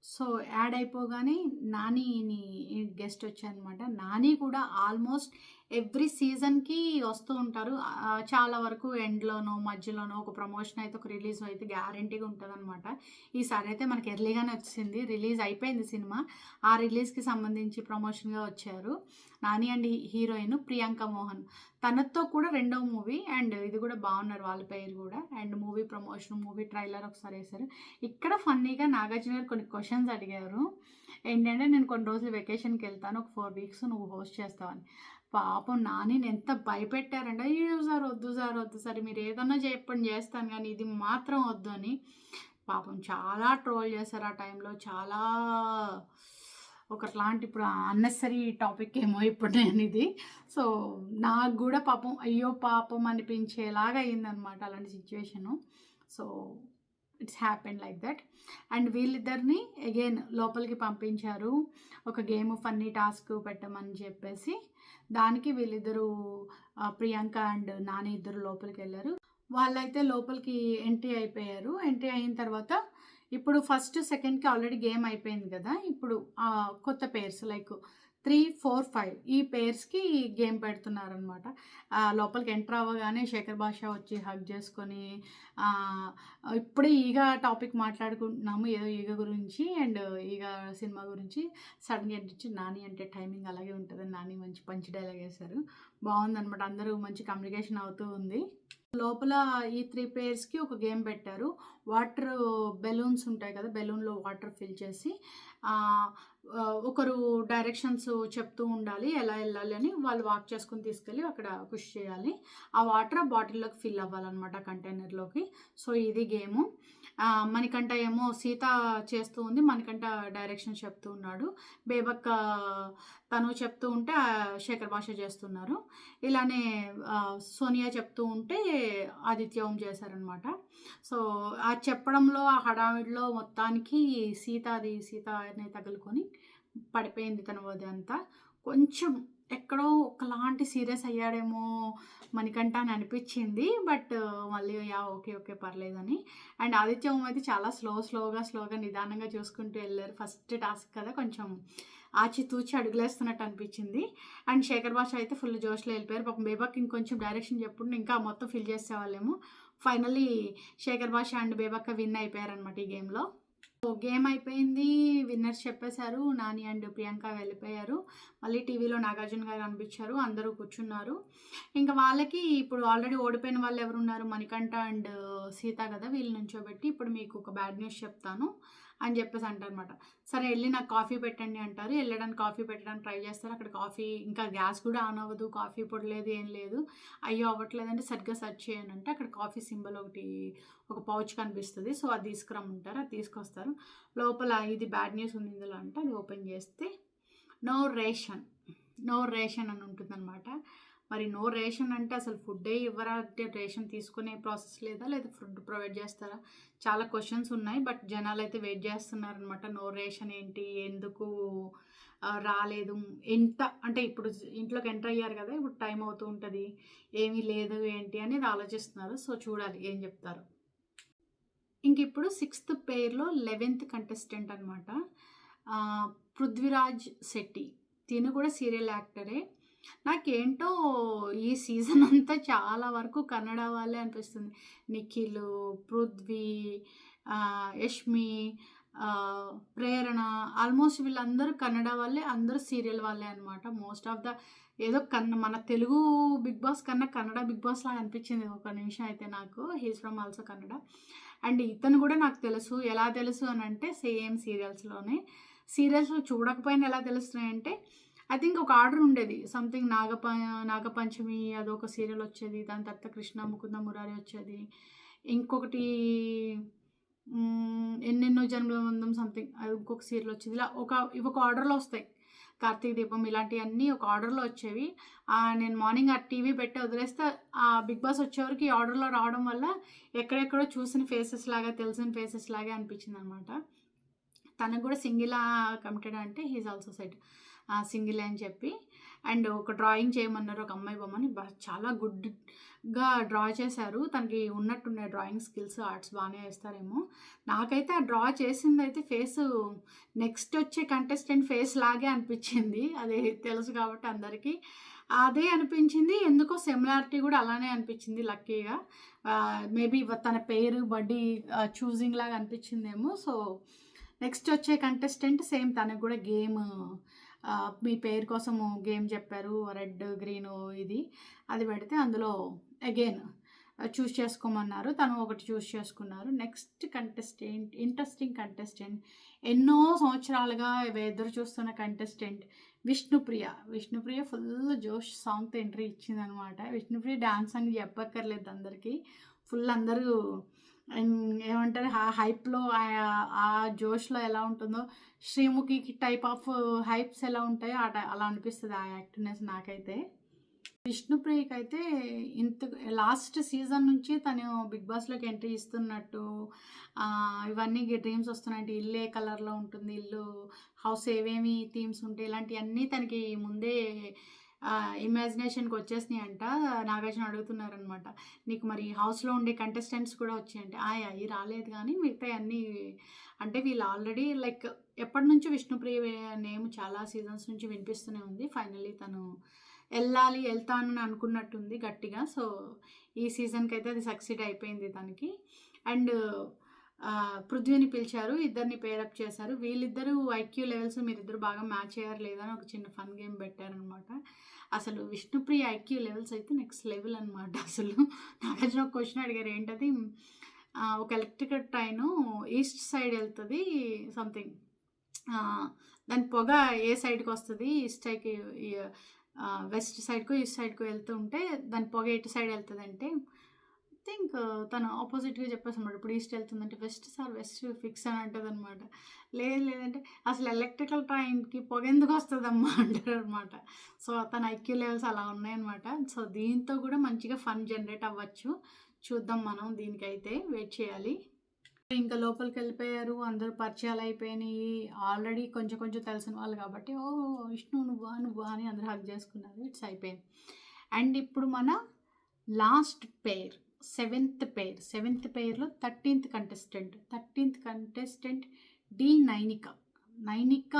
సో, యాడ్ అయిపోగానే నానిని గెస్ట్ వచ్చారనమాట. నాని కూడా ఆల్మోస్ట్ ఎవ్రీ సీజన్‌కి వస్తూ ఉంటారు. చాలా వరకు ఎండ్‌లోనో, మధ్యలోనో ఒక ప్రమోషన్ అయితే ఒక రిలీజ్ అయితే గ్యారంటీగా ఉంటదనమాట. ఈసారి అయితే మనకి ఎర్లీగానే వచ్చింది. రిలీజ్ అయిపోయింది సినిమా. ఆ రిలీజ్‌కి సంబంధించి ప్రమోషన్‌గా వచ్చారు. Nani and heroine Priyanka Mohan. తనతో కూడా రెండో మూవీ అండ్ ఇది కూడా బాగున్నారు వాళ్ళ పేరు కూడా. And movie promotion, movie trailer ఒకసారి వేశారు. ఇక్కడ ఫన్నీగా నాగార్జున గారు కొన్ని క్వశ్చన్స్ అడిగారు. ఏంటంటే నేను కొన్ని రోజులు వెకేషన్‌కి వెళ్తాను. ఒక 4 వీక్స్ నువ్వు హోస్ట్ చేస్తావని. పాపం నానిని ఎంత భయపెట్టారంటే, అయ్యో సార్ వద్దు సార్, వద్దు సార్ మీరు ఏదన్నా చెప్పండి చేస్తాను కానీ ఇది మాత్రం వద్దు అని. పాపం చాలా ట్రోల్ చేశారు ఆ టైంలో. చాలా ఒకట్లాంటి ఇప్పుడు అన్నెసరీ టాపిక్ ఏమో ఇప్పుడు నేను ఇది. సో, నాకు కూడా పాపం అయ్యో పాపం అనిపించేలాగా అయిందనమాట అలాంటి situation. So, it's happen like that. And వీళ్ళిద్దరిని అగైన్ లోపలికి పంపించారు. ఒక గేమ్ ఫన్నీ టాస్క్ పెట్టమని చెప్పేసి. దానికి వీళ్ళిద్దరూ ప్రియాంక అండ్ నాని ఇద్దరు లోపలికి వెళ్ళారు. వాళ్ళైతే లోపలికి ఎంట్రీ అయిపోయారు. ఎంట్రీ అయిన తర్వాత ఇప్పుడు ఫస్ట్, సెకండ్‌కి ఆల్రెడీ గేమ్ అయిపోయింది కదా! ఇప్పుడు కొత్త పేర్స్ లైక్ 3, 4, 5 ఈ పేర్స్‌కి గేమ్ పెడుతున్నారనమాట. లోపలికి ఎంటర్ అవ్వగానే శేఖర్ భాషా వచ్చి హగ్ చేసుకొని ఇప్పుడే ఈగ టాపిక్ మాట్లాడుకుంటున్నాము. ఏదో ఈగ గురించి అండ్ ఈగ సినిమా గురించి సడన్‌గా ఎంట్రీ నాని అంటే టైమింగ్ అలాగే ఉంటదని నాని మంచి పంచ్ డైలాగ్ వేశారు. బాగుందనమాట. అందరూ మంచి కమ్యూనికేషన్ అవుతూ ఉంది. లోపల ఈ 3 పేర్స్‌కి ఒక గేమ్ పెట్టారు. వాటర్ బెలూన్స్ ఉంటాయి కదా! బెలూన్‌లో వాటర్ ఫిల్ చేసి ఒకరు డైరెక్షన్స్ చెప్తూ ఉండాలి. ఎలా ఎళ్ళాలి అని. వాళ్ళు వాక్ చేసుకొని తీసుకెళ్ళి అక్కడ పుష్ చేయాలి. ఆ వాటర్ ఆ బాటిల్‌లోకి ఫిల్ అవ్వాలనమాట కంటైనర్‌లోకి. సో, ఇది గేము. మణికంఠ ఏమో సీత చేస్తూ ఉంది. మణికంఠ డైరెక్షన్స్ చెప్తూ ఉన్నాడు. బేబక్క తను చెప్తూ ఉంటే శేఖర్ భాష చేస్తున్నారు. ఇలానే సోనియా చెప్తూ ఉంటే ఆదిత్య ఓం చేశారనమాట. సో, ఆ చెప్పడంలో ఆ హడావిడిలో మొత్తానికి సీత అనే తగులుకొని పడిపోయింది తన అదంతా. కొంచెం ఎక్కడో ఒకలాంటి సీరియస్ అయ్యాడేమో మణికంఠ అని అనిపిచ్చింది. బట్ మళ్ళీ యాహ్! ఓకే. పర్లేదని. అండ్ ఆదిత్య ఓం అయితే చాలా స్లోగా నిదానంగా చూసుకుంటూ ఎళ్లారు. ఫస్ట్ టాస్క్ కదా! కొంచెం ఆచితూచి అడుగులేస్తున్నట్టు అనిపిచ్చింది. అండ్ శేఖర్ భాష అయితే ఫుల్ జోష్‌లో ఎళ్ళిపోయారు. పాపం బేబాకి ఇంకొంచెం డైరెక్షన్ చెప్పుంటే ఇంకా మొత్తం ఫిల్ చేసేవాళ్ళేమో. ఫైనల్లీ శేఖర్ భాష అండ్ బేబక్క విన్ అయిపోయారనమాట ఈ గేమ్‌లో. గేమ్ అయిపోయింది. విన్నర్స్ చెప్పేశారు. నాని అండ్ ప్రియాంక వెళ్ళిపోయారు. మళ్ళీ టీవీలో నాగార్జున గారు కనిపించారు. అందరూ కూర్చున్నారు. ఇంకా వాళ్ళకి ఇప్పుడు ఆల్రెడీ ఓడిపోయిన వాళ్ళు ఎవరున్నారు? మణికంఠ అండ్ సీత కదా! వీళ్ళు నుంచోబెట్టి ఇప్పుడు మీకు ఒక బ్యాడ్ న్యూస్ చెప్తాను అని చెప్పేసి అంటారనమాట. సరే ఎళ్లి నాకు కాఫీ పెట్టండి అంటారు. ఎళ్ళడానికి కాఫీ పెట్టడానికి ట్రై చేస్తారు. అక్కడ కాఫీ ఇంకా గ్యాస్ కూడా ఆన్ అవ్వదు. కాఫీ పొడి లేదు, ఏం లేదు. అయ్యో! అవ్వట్లేదంటే సరిగ్గా సెర్చ్ చేయండి అంటే అక్కడ కాఫీ సింబల్ ఒకటి ఒక పౌచ్ కనిపిస్తది. సో, అది తీసుకురమ్మంటారు. అది తీసుకొస్తారు. లోపల ఇది బ్యాడ్ న్యూస్ ఉంది ఇందులో అంటే అది ఓపెన్ చేస్తే నో రేషన్, నో రేషన్ అని ఉంటుందనమాట. మరి నో రేషన్ అంటే అసలు ఫుడ్డే ఇవ్వరా? అంటే రేషన్ తీసుకునే ప్రాసెస్ లేదా? లేదా ఫుడ్ ప్రొవైడ్ చేస్తారా? చాలా క్వెషన్స్ ఉన్నాయి. బట్ జనాలైతే వెయిట్ చేస్తున్నారనమాట. నో రేషన్ ఏంటి? ఎందుకు రాలేదు? ఎంత అంటే ఇప్పుడు ఇంట్లోకి ఎంటర్ అయ్యారు కదా! ఇప్పుడు టైం అవుతూ ఉంటది. ఏమీ లేదు ఏంటి అనేది ఆలోచిస్తున్నారు. సో, చూడాలి ఏం చెప్తారో. ఇంకిప్పుడు 6థ్ పెయిర్‌లో 11థ్ కంటెస్టెంట్ అనమాట. 'పృథ్వీరాజ్ శెట్టి'. తిను కూడా సీరియల్ యాక్టరే. నాకేంటో ఈ సీజన్ అంతా చాలా వరకు కన్నడ వాళ్ళే అనిపిస్తుంది. నిఖిల్, పృథ్వీ, యష్మి, ప్రేరణ ఆల్మోస్ట్ వీళ్ళందరూ కన్నడ వాళ్ళే. అందరూ సీరియల్ వాళ్ళే అనమాట. మోస్ట్ ఆఫ్ ద ఏదో మన తెలుగు 'బిగ్ బాస్' కన్నా కన్నడ 'బిగ్ బాస్' లాగా అనిపించింది ఒక నిమిషం అయితే నాకు. He is from also Kannada. And ఇతను కూడా నాకు తెలుసు. ఎలా తెలుసు అనంటే సేమ్ సీరియల్స్‌లోనే. సీరియల్స్ చూడకపోయినా ఎలా తెలుస్తున్నాయంటే ఐ థింక్ ఒక ఆర్డర్ ఉండేది. సంథింగ్ నాగపంచమి అదొక సీరియల్ వచ్చేది. దాని తర్వాత 'కృష్ణ ముకుంద మురారి' వచ్చేది. ఇంకొకటి 'ఎన్నెన్నో జన్మల బంధం' సంథింగ్ అది ఇంకొక సీరియల్ వచ్చేది. ఇలా ఇవి ఒక ఆర్డర్‌లో వస్తాయి. 'కార్తీక దీపం' ఇలాంటియన్నీ ఒక ఆర్డర్‌లో వచ్చేవి. నేను మార్నింగ్ ఆ టీవీ పెట్టి వదిలేస్తే 'బిగ్ బాస్' వచ్చేవరకు ఈ ఆర్డర్‌లో రావడం వల్ల ఎక్కడెక్కడో చూసిన ఫేసెస్ లాగా, తెలిసిన ఫేసెస్ లాగా అనిపించిందనమాట. తనకు కూడా సింగిలా కమిటెడా అంటే హి ఈజ్ ఆల్సో సెడ్ సింగిలే అని చెప్పి. అండ్ ఒక డ్రాయింగ్ చేయమన్నారు ఒక అమ్మాయి బొమ్మని. చాలా గుడ్‌గా డ్రా చేశారు. తనకి ఉన్నట్టున్నాయి డ్రాయింగ్ స్కిల్స్, ఆర్ట్స్ బాగానే వేస్తారేమో. నాకైతే ఆ డ్రా చేసిందైతే ఫేసు నెక్స్ట్ వచ్చే కంటెస్టెంట్ ఫేస్ లాగే అనిపించింది. అది తెలుసు కాబట్టి అందరికీ. అదే అనిపించింది. ఎందుకో సిమిలారిటీ కూడా అలానే అనిపించింది లక్కీగా. మేబీ తన పేరు, బడ్డీ చూజింగ్ లాగా అనిపించిందేమో. సో, నెక్స్ట్ వచ్చే కంటెస్టెంట్ సేమ్ తనకు కూడా గేమ్ మీ పేరు కోసము గేమ్ చెప్పారు. రెడ్, గ్రీను ఇది. అది పెడితే అందులో అగైన్ చూస్ చేసుకోమన్నారు. తను ఒకటి చూస్ చేసుకున్నారు. Next contestant interesting contestant. ఎన్నో సంవత్సరాలుగా ఎదురు చూస్తున్న కంటెస్టెంట్ విష్ణుప్రియ. విష్ణుప్రియ ఫుల్ జోష్ సాంగ్‌తో ఎంట్రీ ఇచ్చిందనమాట. విష్ణుప్రియ డాన్స్ అని చెప్పక్కర్లేదు అందరికీ. ఫుల్ అందరూ ఏమంటారు హైప్‌లో ఆ జోష్‌లో ఎలా ఉంటుందో 'శ్రీముఖికి' టైప్ ఆఫ్ హైప్స్ ఎలా ఉంటాయో అలా అనిపిస్తది ఆ యాక్టివ్‌నెస్ నాకైతే. విష్ణుప్రియకైతే లాస్ట్ సీజన్ నుంచి తను 'బిగ్ బాస్'లోకి ఎంట్రీ ఇస్తున్నట్టు ఇవన్నీ డ్రీమ్స్ వస్తున్నాయంటే ఇల్లు ఏ కలర్‌లో ఉంటుంది, ఇల్లు హౌస్ ఏవేమి థీమ్స్ ఉంటాయి ఇలాంటివన్నీ తనకి ముందే ఇమాజినేషన్‌కి వచ్చేసినాయంట. నాగార్జున అడుగుతున్నారనమాట. నీకు మరి హౌస్‌లో ఉండే కంటెస్టెంట్స్ కూడా వచ్చాయంటే అయి రాలేదు కానీ మిగతాయన్నీ అంటే వీళ్ళు ఆల్రెడీ లైక్ ఎప్పటినుంచో విష్ణుప్రియ నేమ్ చాలా సీజన్స్ నుంచి వినిపిస్తూనే ఉంది. ఫైనల్లీ తను వెళ్తానని అనుకున్నట్టుంది గట్టిగా. సో, ఈ సీజన్‌కి అయితే అది సక్సీడ్ అయిపోయింది తనకి. అండ్ పృథ్వీని పిలిచారు. ఇద్దరిని పేరప్ చేశారు. వీళ్ళిద్దరూ ఐక్యూ లెవెల్స్ మీరిద్దరు బాగా మ్యాచ్ అయ్యారు లేదా అని ఒక చిన్న ఫన్ గేమ్ పెట్టారనమాట. అసలు విష్ణుప్రియ ఐక్యూ లెవెల్స్ అయితే నెక్స్ట్ లెవెల్ అనమాట అసలు. నాగార్జున ఒక క్వశ్చన్ అడిగారు ఏంటది ఒక ఎలక్ట్రికల్ ట్రైను ఈస్ట్ సైడ్ వెళ్తుంది సంథింగ్ దాని పొగ ఏ సైడ్‌కొస్తది ఈస్ట్ సైడ్‌కి ఈ వెస్ట్ సైడ్‌కో, ఈస్ట్ సైడ్‌కో వెళ్తూ ఉంటే దాని పొగ ఎటు సైడ్ వెళ్తదంటే థింక్ తను ఆపోజిట్‌గా చెప్పేసనమాట. ఇప్పుడు ఈస్ట్ వెళ్తుందంటే వెస్ట్ సార్ వెస్ట్ ఫిక్స్ అని అంటదనమాట. లేదంటే అసలు ఎలక్ట్రికల్ ట్రైన్‌కి పొగెందుకొస్తదమ్మా అంటారనమాట. సో, తన ఐక్యూ లెవెల్స్ అలా ఉన్నాయన్నమాట. సో, దీంతో కూడా మంచిగా ఫన్ జనరేట్ అవ్వచ్చు. చూద్దాం మనం దీనికైతే వెయిట్ చేయాలి. ఇంకా లోపలికెళ్ళిపోయారు. అందరూ పరిచయాలయిపోయినియి. ఆల్రెడీ కొంచెం కొంచెం తెలిసిన వాళ్ళు కాబట్టి, ఓహ్! విష్ణు నువ్వా? నువ్వా? అని అందరూ హగ్ చేసుకున్నారు. ఇట్స్ అయిపోయింది. అండ్ ఇప్పుడు మన లాస్ట్ పెయిర్, సెవెంత్ పెయిర్‌లో 13th contestant the Nainika. Nainika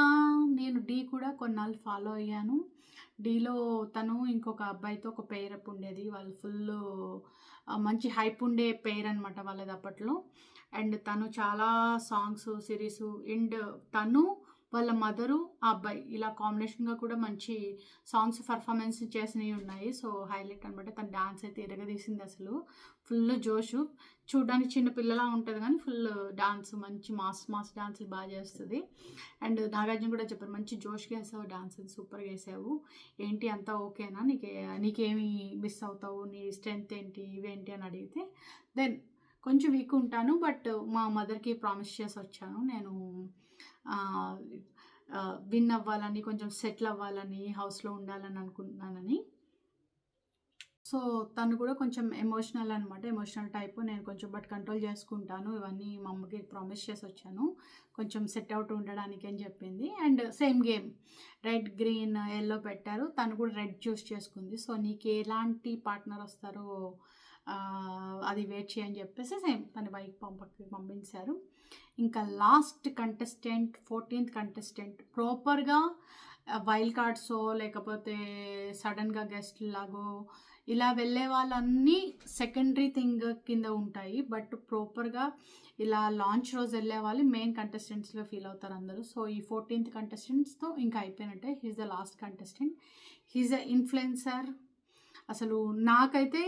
నేను డి కూడా కొన్నాళ్ళు ఫాలో అయ్యాను. డీలో తను ఇంకొక అబ్బాయితో ఒక పెయిర్ అప్ ఉండేది. వాళ్ళు ఫుల్లు మంచి హైప్ ఉండే పెయిర్ అనమాట వాళ్ళది అప్పట్లో. అండ్ తను చాలా సాంగ్స్, సిరీసు అండ్ తను వాళ్ళ మదరు, ఆ అబ్బాయి ఇలా కాంబినేషన్‌గా కూడా మంచి సాంగ్స్ పెర్ఫార్మెన్స్ చేసినవి ఉన్నాయి. సో, హైలైట్ అనమాట. తన డాన్స్ అయితే ఇరగదీసింది అసలు. ఫుల్ జోషు. చూడ్డానికి చిన్న పిల్లలా ఉంటది కానీ ఫుల్ డాన్స్ మంచి మాస్ డాన్సులు బాగా చేస్తది. అండ్ నాగార్జున కూడా చెప్పారు, మంచి జోష్‌గా ఏసావు డాన్స్ అది సూపర్‌గా ఏసావు. ఏంటి అంతా ఓకేనా? నీకేమి మిస్ అవుతావు? నీ స్ట్రెంత్ ఏంటి? ఇవేంటి అని అడిగితే, దెన్ కొంచెం వీక్ ఉంటాను. బట్ మా మదర్‌కి ప్రామిస్ చేసి వచ్చాను. నేను విన్ అవ్వాలని, కొంచెం సెటిల్ అవ్వాలని, హౌస్‌లో ఉండాలని అనుకుంటున్నానని. సో, తను కూడా కొంచెం ఎమోషనల్ అనమాట. Emotional type. నేను కొంచెం బట్ కంట్రోల్ చేసుకుంటాను. ఇవన్నీ మా అమ్మకి ప్రామిస్ చేసి వచ్చాను. కొంచెం సెట్ అవుట్ ఉండడానికి అని చెప్పింది. And same game red, green, yellow పెట్టారు. తను కూడా రెడ్ చూస్ చేసుకుంది. సో, నీకు ఎలాంటి పార్ట్నర్ వస్తారో అది వెయిట్ చేయని చెప్పేసి సేమ్ తన బైక్ పంపించారు. ఇంకా లాస్ట్ కంటెస్టెంట్ 14th కంటెస్టెంట్ ప్రాపర్‌గా వైల్డ్ కార్డ్సో లేకపోతే సడన్‌గా గెస్ట్ లాగో ఇలా వెళ్ళే వాళ్ళన్నీ సెకండరీ థింగ్ కింద ఉంటాయి. బట్ ప్రాపర్‌గా ఇలా లాంచ్ రోజు వెళ్ళే వాళ్ళు మెయిన్ కంటెస్టెంట్స్‌గా ఫీల్ అవుతారు అందరూ. సో, ఈ 14th కంటెస్టెంట్స్‌తో ఇంకా అయిపోయినట్టే. He is the last contestant. He is a influencer. అసలు నాకైతే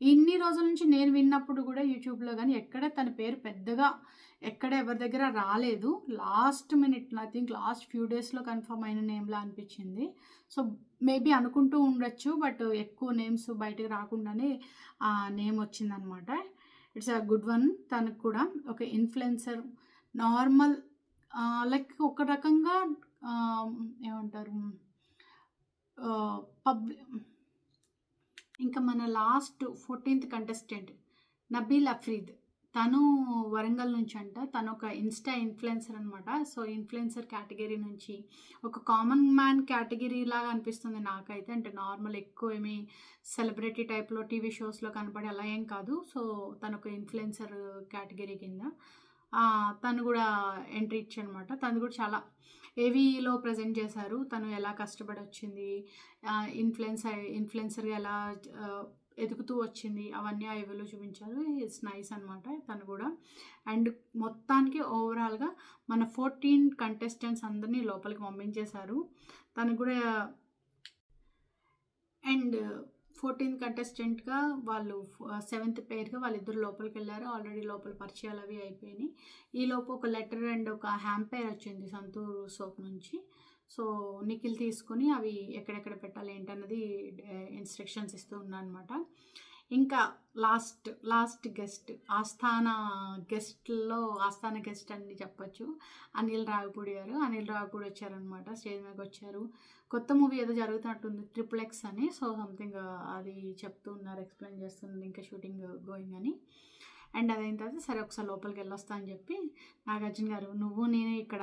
ఇన్ని రోజుల నుంచి నేను విన్నప్పుడు కూడా యూట్యూబ్‌లో గానీ ఎక్కడ తన పేరు పెద్దగా ఎక్కడ ఎవరి దగ్గర రాలేదు. Last minute I think last few డేస్‌లో కన్ఫర్మ్ అయిన నేమ్‌లా అనిపించింది. సో, మేబీ అనుకుంటూ ఉండొచ్చు. బట్ ఎక్కువ నేమ్స్ బయటకు రాకుండానే ఆ నేమ్ వచ్చిందనమాట. It's a good one. తనకు కూడా ఒక ఇన్‌ఫ్లుయెన్సర్ నార్మల్ లైక్ ఒక రకంగా ఏమంటారు పబ్ ఇంకా మన last 14th contestant Nabeel Afridi. తను వరంగల్ నుంచి అంట. తను ఒక ఇన్‌స్టా ఇన్‌ఫ్లుయెన్సర్ అనమాట. సో, ఇన్‌ఫ్లుయెన్సర్ కేటగిరీ నుంచి ఒక కామన్ మ్యాన్ కేటగిరీ లాగా అనిపిస్తుంది నాకైతే. అంటే నార్మల్ ఎక్కువ ఏమి సెలబ్రిటీ టైప్‌లో టీవీ షోస్‌లో కనపడే అలా ఏం కాదు. సో, తను ఒక ఇన్‌ఫ్లుయెన్సర్ కేటగిరీ కింద. తను కూడా ఎంట్రీ ఇచ్చాడనమాట. తను కూడా చాలా ఏవీలో ప్రెజెంట్ చేశారు. తను ఎలా కష్టపడి వచ్చింది, ఇన్‌ఫ్లుయెన్సర్‌గా ఎలా ఎదుగుతూ వచ్చింది, అవన్నీ ఆ ఏవీలో చూపించారు. ఇట్స్ నైస్ అనమాట తను కూడా. అండ్ మొత్తానికి ఓవరాల్‌గా మన 14 కంటెస్టెంట్స్ అందరినీ లోపలికి పంపించేశారు. తను కూడా అండ్ 14th కంటెస్టెంట్‌గా వాళ్ళు సెవెంత్ పెయిర్‌గా వాళ్ళిద్దరు లోపలికెళ్లారు. ఆల్రెడీ లోపల పరిచయాలు అవి అయిపోయినాయి. ఈలోపు ఒక లెటర్ అండ్ ఒక హ్యాంపైర్ వచ్చింది సంతూర్ సోప్ నుంచి. సో, నిఖిల్ తీసుకొని అవి ఎక్కడెక్కడ పెట్టాలి ఏంటన్నది ఇన్‌స్ట్రక్షన్స్ ఇస్తూ ఉన్నాడనమాట. ఇంకా లాస్ట్ గెస్ట్ ఆస్థానా గెస్ట్ అని చెప్పొచ్చు. అనిల్ రావిపూడి గారు. అనిల్ రావిపూడి వచ్చారనమాట. స్టేజ్ మీదకొచ్చారు. కొత్త మూవీ ఏదో జరుగుతున్నట్టుంది 'ట్రిపుల్ ఎక్స్' అని. సో, సంథింగ్ అది చెప్తూ ఉన్నారు, ఎక్స్‌ప్లెయిన్ చేస్తున్నారు ఇంకా షూటింగ్ గోయింగ్ అని. అండ్ అదైన తర్వాత సరే ఒకసారి లోపలికి వెళ్ళొస్తా అని చెప్పి నాగార్జున గారు నువ్వు నేను ఇక్కడ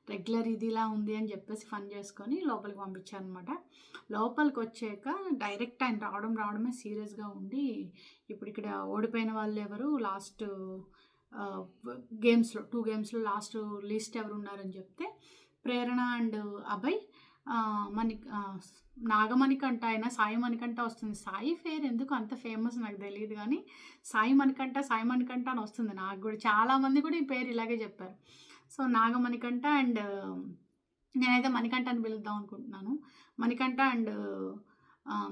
రెగ్యులర్ ఇదిలా ఉంది అని చెప్పేసి ఫన్ చేసుకొని లోపలికి పంపించారనమాట. లోపలికి వచ్చాక డైరెక్ట్ ఆయన రావడమే సీరియస్‌గా ఉండి, ఇప్పుడు ఇక్కడ ఓడిపోయిన వాళ్ళు ఎవరు, లాస్ట్ గేమ్స్‌లో 2 గేమ్స్‌లో లాస్ట్ లిస్ట్ ఎవరు ఉన్నారని చెప్తే ప్రేరణ అండ్ అభయ్ నాగమణికంఠ ఆయన సాయి మణికంఠ వస్తుంది. సాయి పేరు ఎందుకు అంత ఫేమస్ నాకు తెలియదు కానీ సాయి మణికంఠ అని వస్తుంది నాకు కూడా. చాలామంది కూడా ఈ పేరు ఇలాగే చెప్పారు. సో, నాగమణికంఠ అండ్ నేనైతే మణికంఠ అని పిలుద్దాం అనుకుంటున్నాను. మణికంఠ అండ్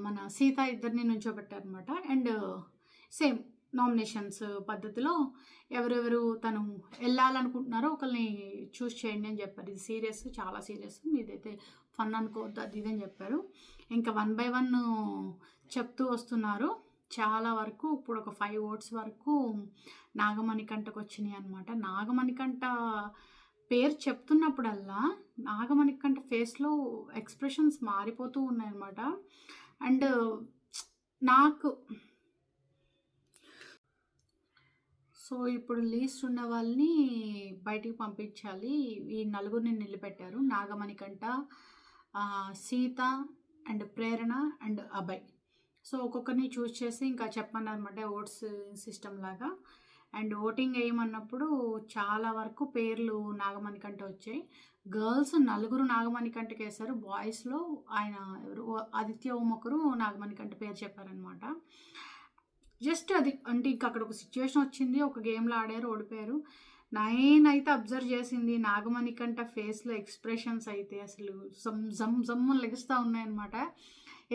మన సీత ఇద్దరిని నుంచోబెట్టారనమాట. అండ్ సేమ్ నామినేషన్స్ పద్ధతిలో ఎవరెవరు తను వెళ్ళాలనుకుంటున్నారో ఒకరిని చూస్ చేయండి అని చెప్పారు. ఇది సీరియస్, చాలా సీరియస్, మీదైతే ఫన్ అనుకోవద్దు అది ఇది అని చెప్పారు. ఇంకా 1 బై 1 చెప్తూ వస్తున్నారు. చాలా వరకు ఇప్పుడు ఒక 5 ఓట్స్ వరకు నాగమణికంటకు వచ్చినాయి అనమాట. నాగమణికంట పేరు చెప్తున్నప్పుడల్లా నాగమణికంట ఫేస్లో ఎక్స్ప్రెషన్స్ మారిపోతూ ఉన్నాయన్నమాట. అండ్ నాకు సో ఇప్పుడు లీస్ట్ ఉన్న వాళ్ళని బయటికి పంపించాలి. ఈ నలుగురిని నిలబెట్టారు, Nagamanikanta, Sita and Prerana and Abhay. So ఒక్కొక్కరిని చూస్ చేసి ఇంకా చెప్పమన్నారన్నమాట, ఓట్స్ సిస్టమ్ లాగా. అండ్ ఓటింగ్ వేయమన్నప్పుడు చాలా వరకు పేర్లు నాగమణికంట వచ్చాయి. గర్ల్స్ 4 నాగమణికంటకి వేశారు. బాయ్స్లో ఆయన ఎవరు ఆదిత్య ఓం ఒకరు నాగమణికంట పేరు చెప్పారనమాట. జస్ట్ అది అంటే ఇంకా అక్కడ ఒక సిచ్యువేషన్ వచ్చింది, ఒక గేమ్లో ఆడారు, ఓడిపోయారు. నేనైతే అబ్జర్వ్ చేసింది నాగమణికంట ఫేస్లో ఎక్స్ప్రెషన్స్ అయితే అసలు జమ్ లెగుస్తూ ఉన్నాయన్నమాట.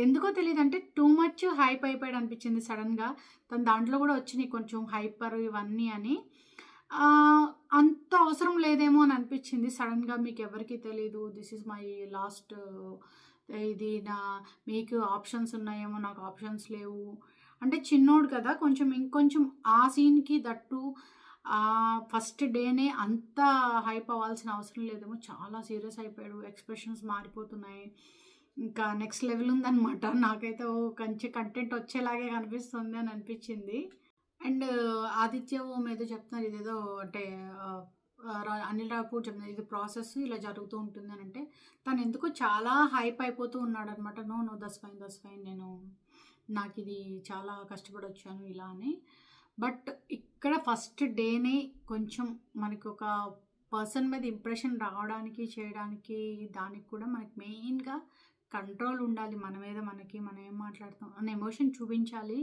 ఎందుకో తెలియదు, అంటే టూ మచ్ హైప్ అయిపోయాడు అనిపించింది సడన్గా. తను దాంట్లో కూడా వచ్చినాయి కొంచెం హైపర్ ఇవన్నీ అని. అంత అవసరం లేదేమో అని అనిపించింది సడన్గా. మీకు ఎవరికి తెలీదు, దిస్ ఈజ్ మై లాస్ట్, ఇది మీకు ఆప్షన్స్ ఉన్నాయేమో, నాకు ఆప్షన్స్ లేవు అంటే చిన్నోడు కదా, కొంచెం ఇంకొంచెం ఆ సీన్కి దట్టు ఫస్ట్ డేనే అంత హైప్ అవ్వాల్సిన అవసరం లేదేమో. చాలా సీరియస్ అయిపోయాడు, ఎక్స్ప్రెషన్స్ మారిపోతున్నాయి, ఇంకా నెక్స్ట్ లెవెల్ ఉందన్నమాట. నాకైతే కొంచెం కంటెంట్ వచ్చేలాగే కనిపిస్తుంది అని అనిపించింది. అండ్ ఆదిత్య ఓం ఏదో చెప్తున్నారు, ఇదేదో అంటే అనిల్ రావిపూడి చెప్తున్నారు ఇది ప్రాసెస్ ఇలా జరుగుతూ ఉంటుంది అని. అంటే తను ఎందుకో చాలా హైప్ అయిపోతూ ఉన్నాడు అనమాట. నో దట్స్ ఫైన్, నేను నాకు ఇది చాలా కష్టపడి వచ్చాను ఇలా అని. బట్ ఇక్కడ ఫస్ట్ డేనే కొంచెం మనకు ఒక పర్సన్ మీద ఇంప్రెషన్ రావడానికి చేయడానికి దానికి కూడా మనకి మెయిన్గా కంట్రోల్ ఉండాలి. మన మీద మనం ఏం మాట్లాడుతాం అన్న ఎమోషన్ చూపించాలి.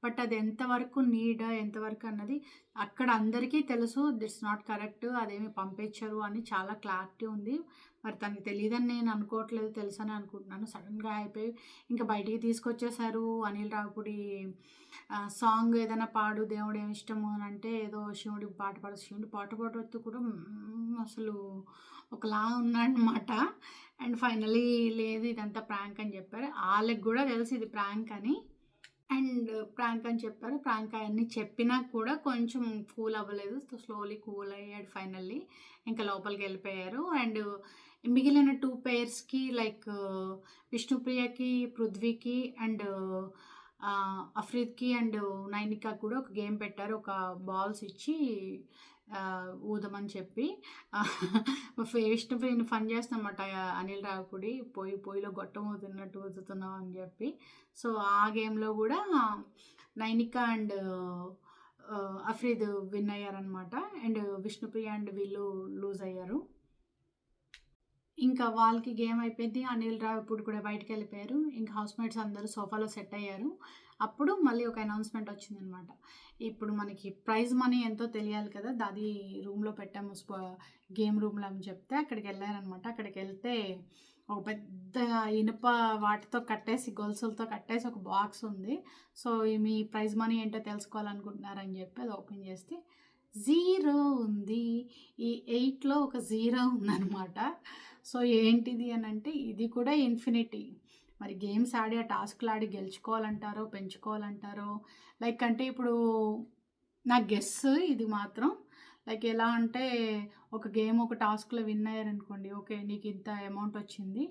బట్ అది ఎంతవరకు నీడ్, ఎంతవరకు అన్నది అక్కడ అందరికీ తెలుసు. దిట్స్ నాట్ కరెక్ట్, అదేమి పంపించరు అని చాలా క్లారిటీ ఉంది. మరి తనకి తెలియదని నేను అనుకోవట్లేదు, తెలుసని అనుకుంటున్నాను. సడన్గా అయిపోయి ఇంకా బయటికి తీసుకొచ్చేసారు. అనిల్ రావిపూడి సాంగ్ ఏదైనా పాడు, దేవుడు ఏమి ఇష్టము అని అంటే ఏదో శివుడి పాట పాడు, శివుడి పాట పాడుతూ కూడా అసలు ఒకలా ఉన్నాడనమాట. అండ్ ఫైనలీ లేదు ఇదంతా ప్రాంక్ అని చెప్పారు. వాళ్ళకి కూడా తెలుసు ఇది ప్రాంక్ అని. అండ్ ప్రాంక్ అని చెప్పారు. ప్రాంక్ అవన్నీ చెప్పినా కూడా కొంచెం కూల్ అవ్వలేదు. స్లోలీ కూల్ అయ్యాడు ఫైనల్లీ. ఇంకా లోపలికి వెళ్ళిపోయారు. అండ్ మిగిలిన 2 పేర్స్కి లైక్ విష్ణుప్రియకి, పృథ్వీకి అండ్ అఫ్రీద్కి అండ్ నైనికా కూడా ఒక గేమ్ పెట్టారు. ఒక బాల్స్ ఇచ్చి ఊదమని చెప్పి విష్ణుప్రియని ఫన్ చేస్తామన్నమాట. అనిల్ రావిపూడి పొయ్యిలో గొట్టం ఊదుతున్నట్టు ఊదుతున్నావు అని చెప్పి. సో ఆ గేమ్లో కూడా నైనికా అండ్ అఫ్రీద్ విన్ అయ్యారనమాట. అండ్ విష్ణుప్రియ అండ్ వీళ్ళు లూజ్ అయ్యారు. ఇంకా వాళ్ళకి గేమ్ అయిపోయింది. అనిల్ రావిపూడి కూడా బయటకు వెళ్ళిపోయారు. ఇంకా హౌస్మేట్స్ అందరూ సోఫాలో సెట్ అయ్యారు. అప్పుడు మళ్ళీ ఒక అనౌన్స్మెంట్ వచ్చిందనమాట. ఇప్పుడు మనకి ప్రైజ్ మనీ ఎంతో తెలియాలి కదా, అది రూమ్లో పెట్టాము గేమ్ రూమ్లో అని చెప్తే అక్కడికి వెళ్ళారనమాట. అక్కడికి వెళ్తే ఒక పెద్ద ఇనుప వాటితో కట్టేసి, గొలుసులతో కట్టేసి ఒక బాక్స్ ఉంది. సో మీ ప్రైజ్ మనీ ఏంటో తెలుసుకోవాలనుకుంటున్నారని చెప్పి అది ఓపెన్ చేస్తే 0 ఉంది. ఈ 8లో ఒక 0 ఉందన్నమాట. సో ఏంటిది అని అంటే ఇది కూడా ఇన్ఫినిటీ. మరి గేమ్స్ ఆడి ఆ టాస్క్లు ఆడి గెలుచుకోవాలంటారో పెంచుకోవాలంటారో లైక్ అంటే ఇప్పుడు నా గెస్ ఇది మాత్రం లైక్ ఎలా అంటే ఒక గేమ్ ఒక టాస్క్లో విన్ అయ్యారనుకోండి, ఓకే నీకు ఇంత అమౌంట్ వచ్చింది,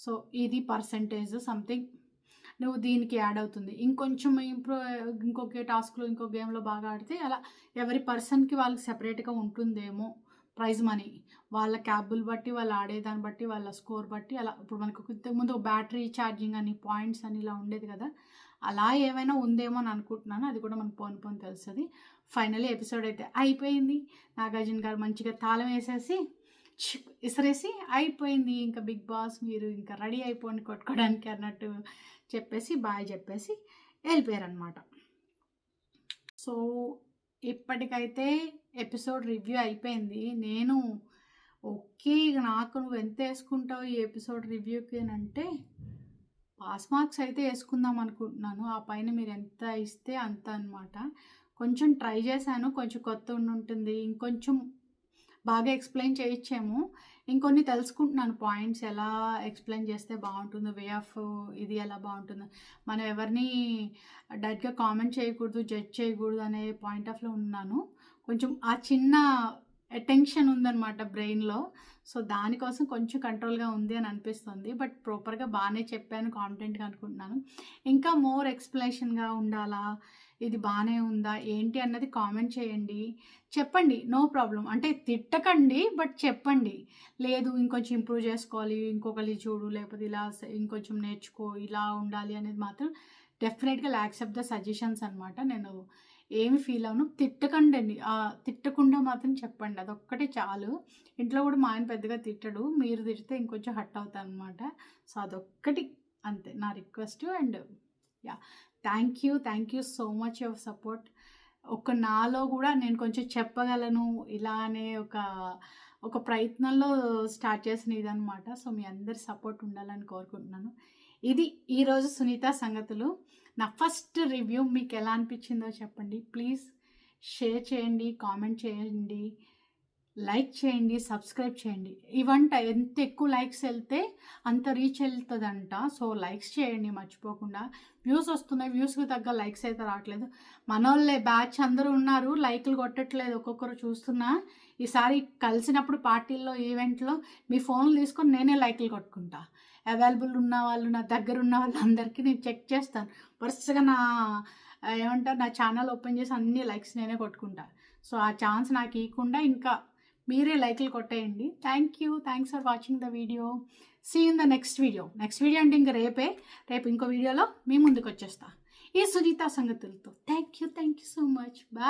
సో ఇది పర్సంటేజ్ సంథింగ్ నువ్వు దీనికి యాడ్ అవుతుంది. ఇంకొంచెం ఇంకొక టాస్క్లో ఇంకో గేమ్లో బాగా ఆడితే అలా ఎవరి పర్సన్కి వాళ్ళకి సెపరేట్గా ఉంటుందేమో ప్రైజ్ మనీ. వాళ్ళ క్యాబులు బట్టి, వాళ్ళు ఆడేదాన్ని బట్టి, వాళ్ళ స్కోర్ బట్టి అలా. ఇప్పుడు మనకు ఇంతకుముందు బ్యాటరీ ఛార్జింగ్ అని పాయింట్స్ అని ఇలా ఉండేది కదా, అలా ఏమైనా ఉందేమో అని అనుకుంటున్నాను. అది కూడా మనకు పోను తెలుస్తుంది. ఫైనల్లీ ఎపిసోడ్ అయితే అయిపోయింది. నాగార్జున గారు మంచిగా తాళం వేసేసి ఇసరేసి అయిపోయింది. ఇంకా బిగ్ బాస్ మీరు ఇంకా రెడీ అయిపోండి కొట్టుకోవడానికి అన్నట్టు చెప్పేసి బాయ్ చెప్పేసి వెళ్ళిపోయారనమాట. సో ఇప్పటికైతే ఎపిసోడ్ రివ్యూ అయిపోయింది. నేను ఓకే నాకు నువ్వు ఎంత వేసుకుంటావు ఈ ఎపిసోడ్ రివ్యూకి అని అంటే పాస్ మార్క్స్ అయితే వేసుకుందాం అనుకుంటున్నాను. ఆ పైన మీరు ఎంత ఇస్తే అంత అనమాట. కొంచెం ట్రై చేశాను. కొంచెం కొత్తగుండుంటుంది. ఇంకొంచెం బాగా ఎక్స్‌ప్లెయిన్ చేయొచ్చేమో. ఇంకొన్ని తెలుసుకుంటున్నాను పాయింట్స్ ఎలా ఎక్స్‌ప్లెయిన్ చేస్తే బావుంటుందో, వే ఆఫ్ ఇది ఎలా బావుంటుందో. మనం ఎవరిని డైరెక్ట్‌గా కామెంట్ చేయకూడదు, జడ్జ్ చేయకూడదు అనే పాయింట్ ఆఫ్‌లో ఉన్నాను. కొంచెం ఆ చిన్న అటెన్షన్ ఉందనమాట బ్రెయిన్‌లో. సో, దానికోసం కొంచెం కంట్రోల్‌గా ఉంది అని అనిపిస్తుంది. బట్ ప్రాపర్‌గా బానే చెప్పాను కాన్ఫిడెంట్‌గా అనుకుంటున్నాను. ఇంకా మోర్ ఎక్స్‌ప్లనేషన్‌గా ఉండాలా? ఇది బానే ఉందా? ఏంటి అన్నది కామెంట్ చేయండి. చెప్పండి. No problem. అంటే తిట్టకండి. బట్ చెప్పండి. లేదు ఇంకొంచెం ఇంప్రూవ్ చేసుకోవాలి. ఇంకొకరిని చూడు లేకపోతే ఇలా ఇంకొంచెం నేర్చుకో. ఇలా ఉండాలి అనేది మాత్రం డెఫినెట్‌గా ఐల్ యాక్సెప్ట్ ద సజెషన్స్ అనమాట. నేను ఏమి ఫీల్ అవ్వను. తిట్టకండండి. తిట్టకుండా మాత్రం చెప్పండి. అదొక్కటే చాలు. ఇంట్లో కూడా మా ఆయన పెద్దగా తిట్టడు. మీరు తిడితే ఇంకొంచెం హర్ట్ అవుతాననమాట. సో, అదొక్కటి అంతే నా request. And yeah! Thank you so much your support. నాలో గూడా నేను కొంచెం చెప్పగలను ఇలా అనే ఒక ప్రయత్నంలో స్టార్ట్ చేసిన ఇదనమాట. సో, మీ అందరి సపోర్ట్ ఉండాలని కోరుకుంటున్నాను. ఇది ఈరోజు సునీత సంగతులు. నా ఫస్ట్ రివ్యూ మీకెలా అనిపించిందో చెప్పండి. ప్లీజ్ షేర్ చేయండి, కామెంట్ చేయండి, లైక్ చేయండి, సబ్స్క్రైబ్ చేయండి. ఎంత ఎక్కువ లైక్స్ వెళ్తే అంత రీచ్ వెళ్తదంట. సో, లైక్స్ చేయండి మర్చిపోకుండా. వ్యూస్ వస్తున్నాయి. వ్యూస్‌కి తగ్గ లైక్స్ అయితే రావట్లేదు. మనోళ్ళే బ్యాచ్ అందరూ ఉన్నారు. లైకులు కొట్టట్లేదు ఒక్కొక్కరు చూస్తున్నా. ఈసారి కలిసినప్పుడు పార్టీల్లో, ఈవెంట్‌లో మీ ఫోన్లు తీసుకొని నేనే లైకులు కొట్టుకుంటా. అవైలబుల్ ఉన్న వాళ్ళు, నా దగ్గర ఉన్న వాళ్ళందరికీ నేను చెక్ చేస్తాను. వరుసగా ఏమంటారు నా ఛానల్ ఓపెన్ చేసి అన్ని లైక్స్ నేనే కొట్టుకుంటా. సో, ఆ ఛాన్స్ నాకు ఇయ్యకుండా ఇంకా మీరే లైకులు కొట్టేయండి. Thanks for watching the video. See you in the next video. Next video అంటే ఇంక రేపు ఇంకో వీడియోలో మీ ముందుకు వచ్చేస్తా ఈ సునీత సంగతులతో. Thank you so much. Bye.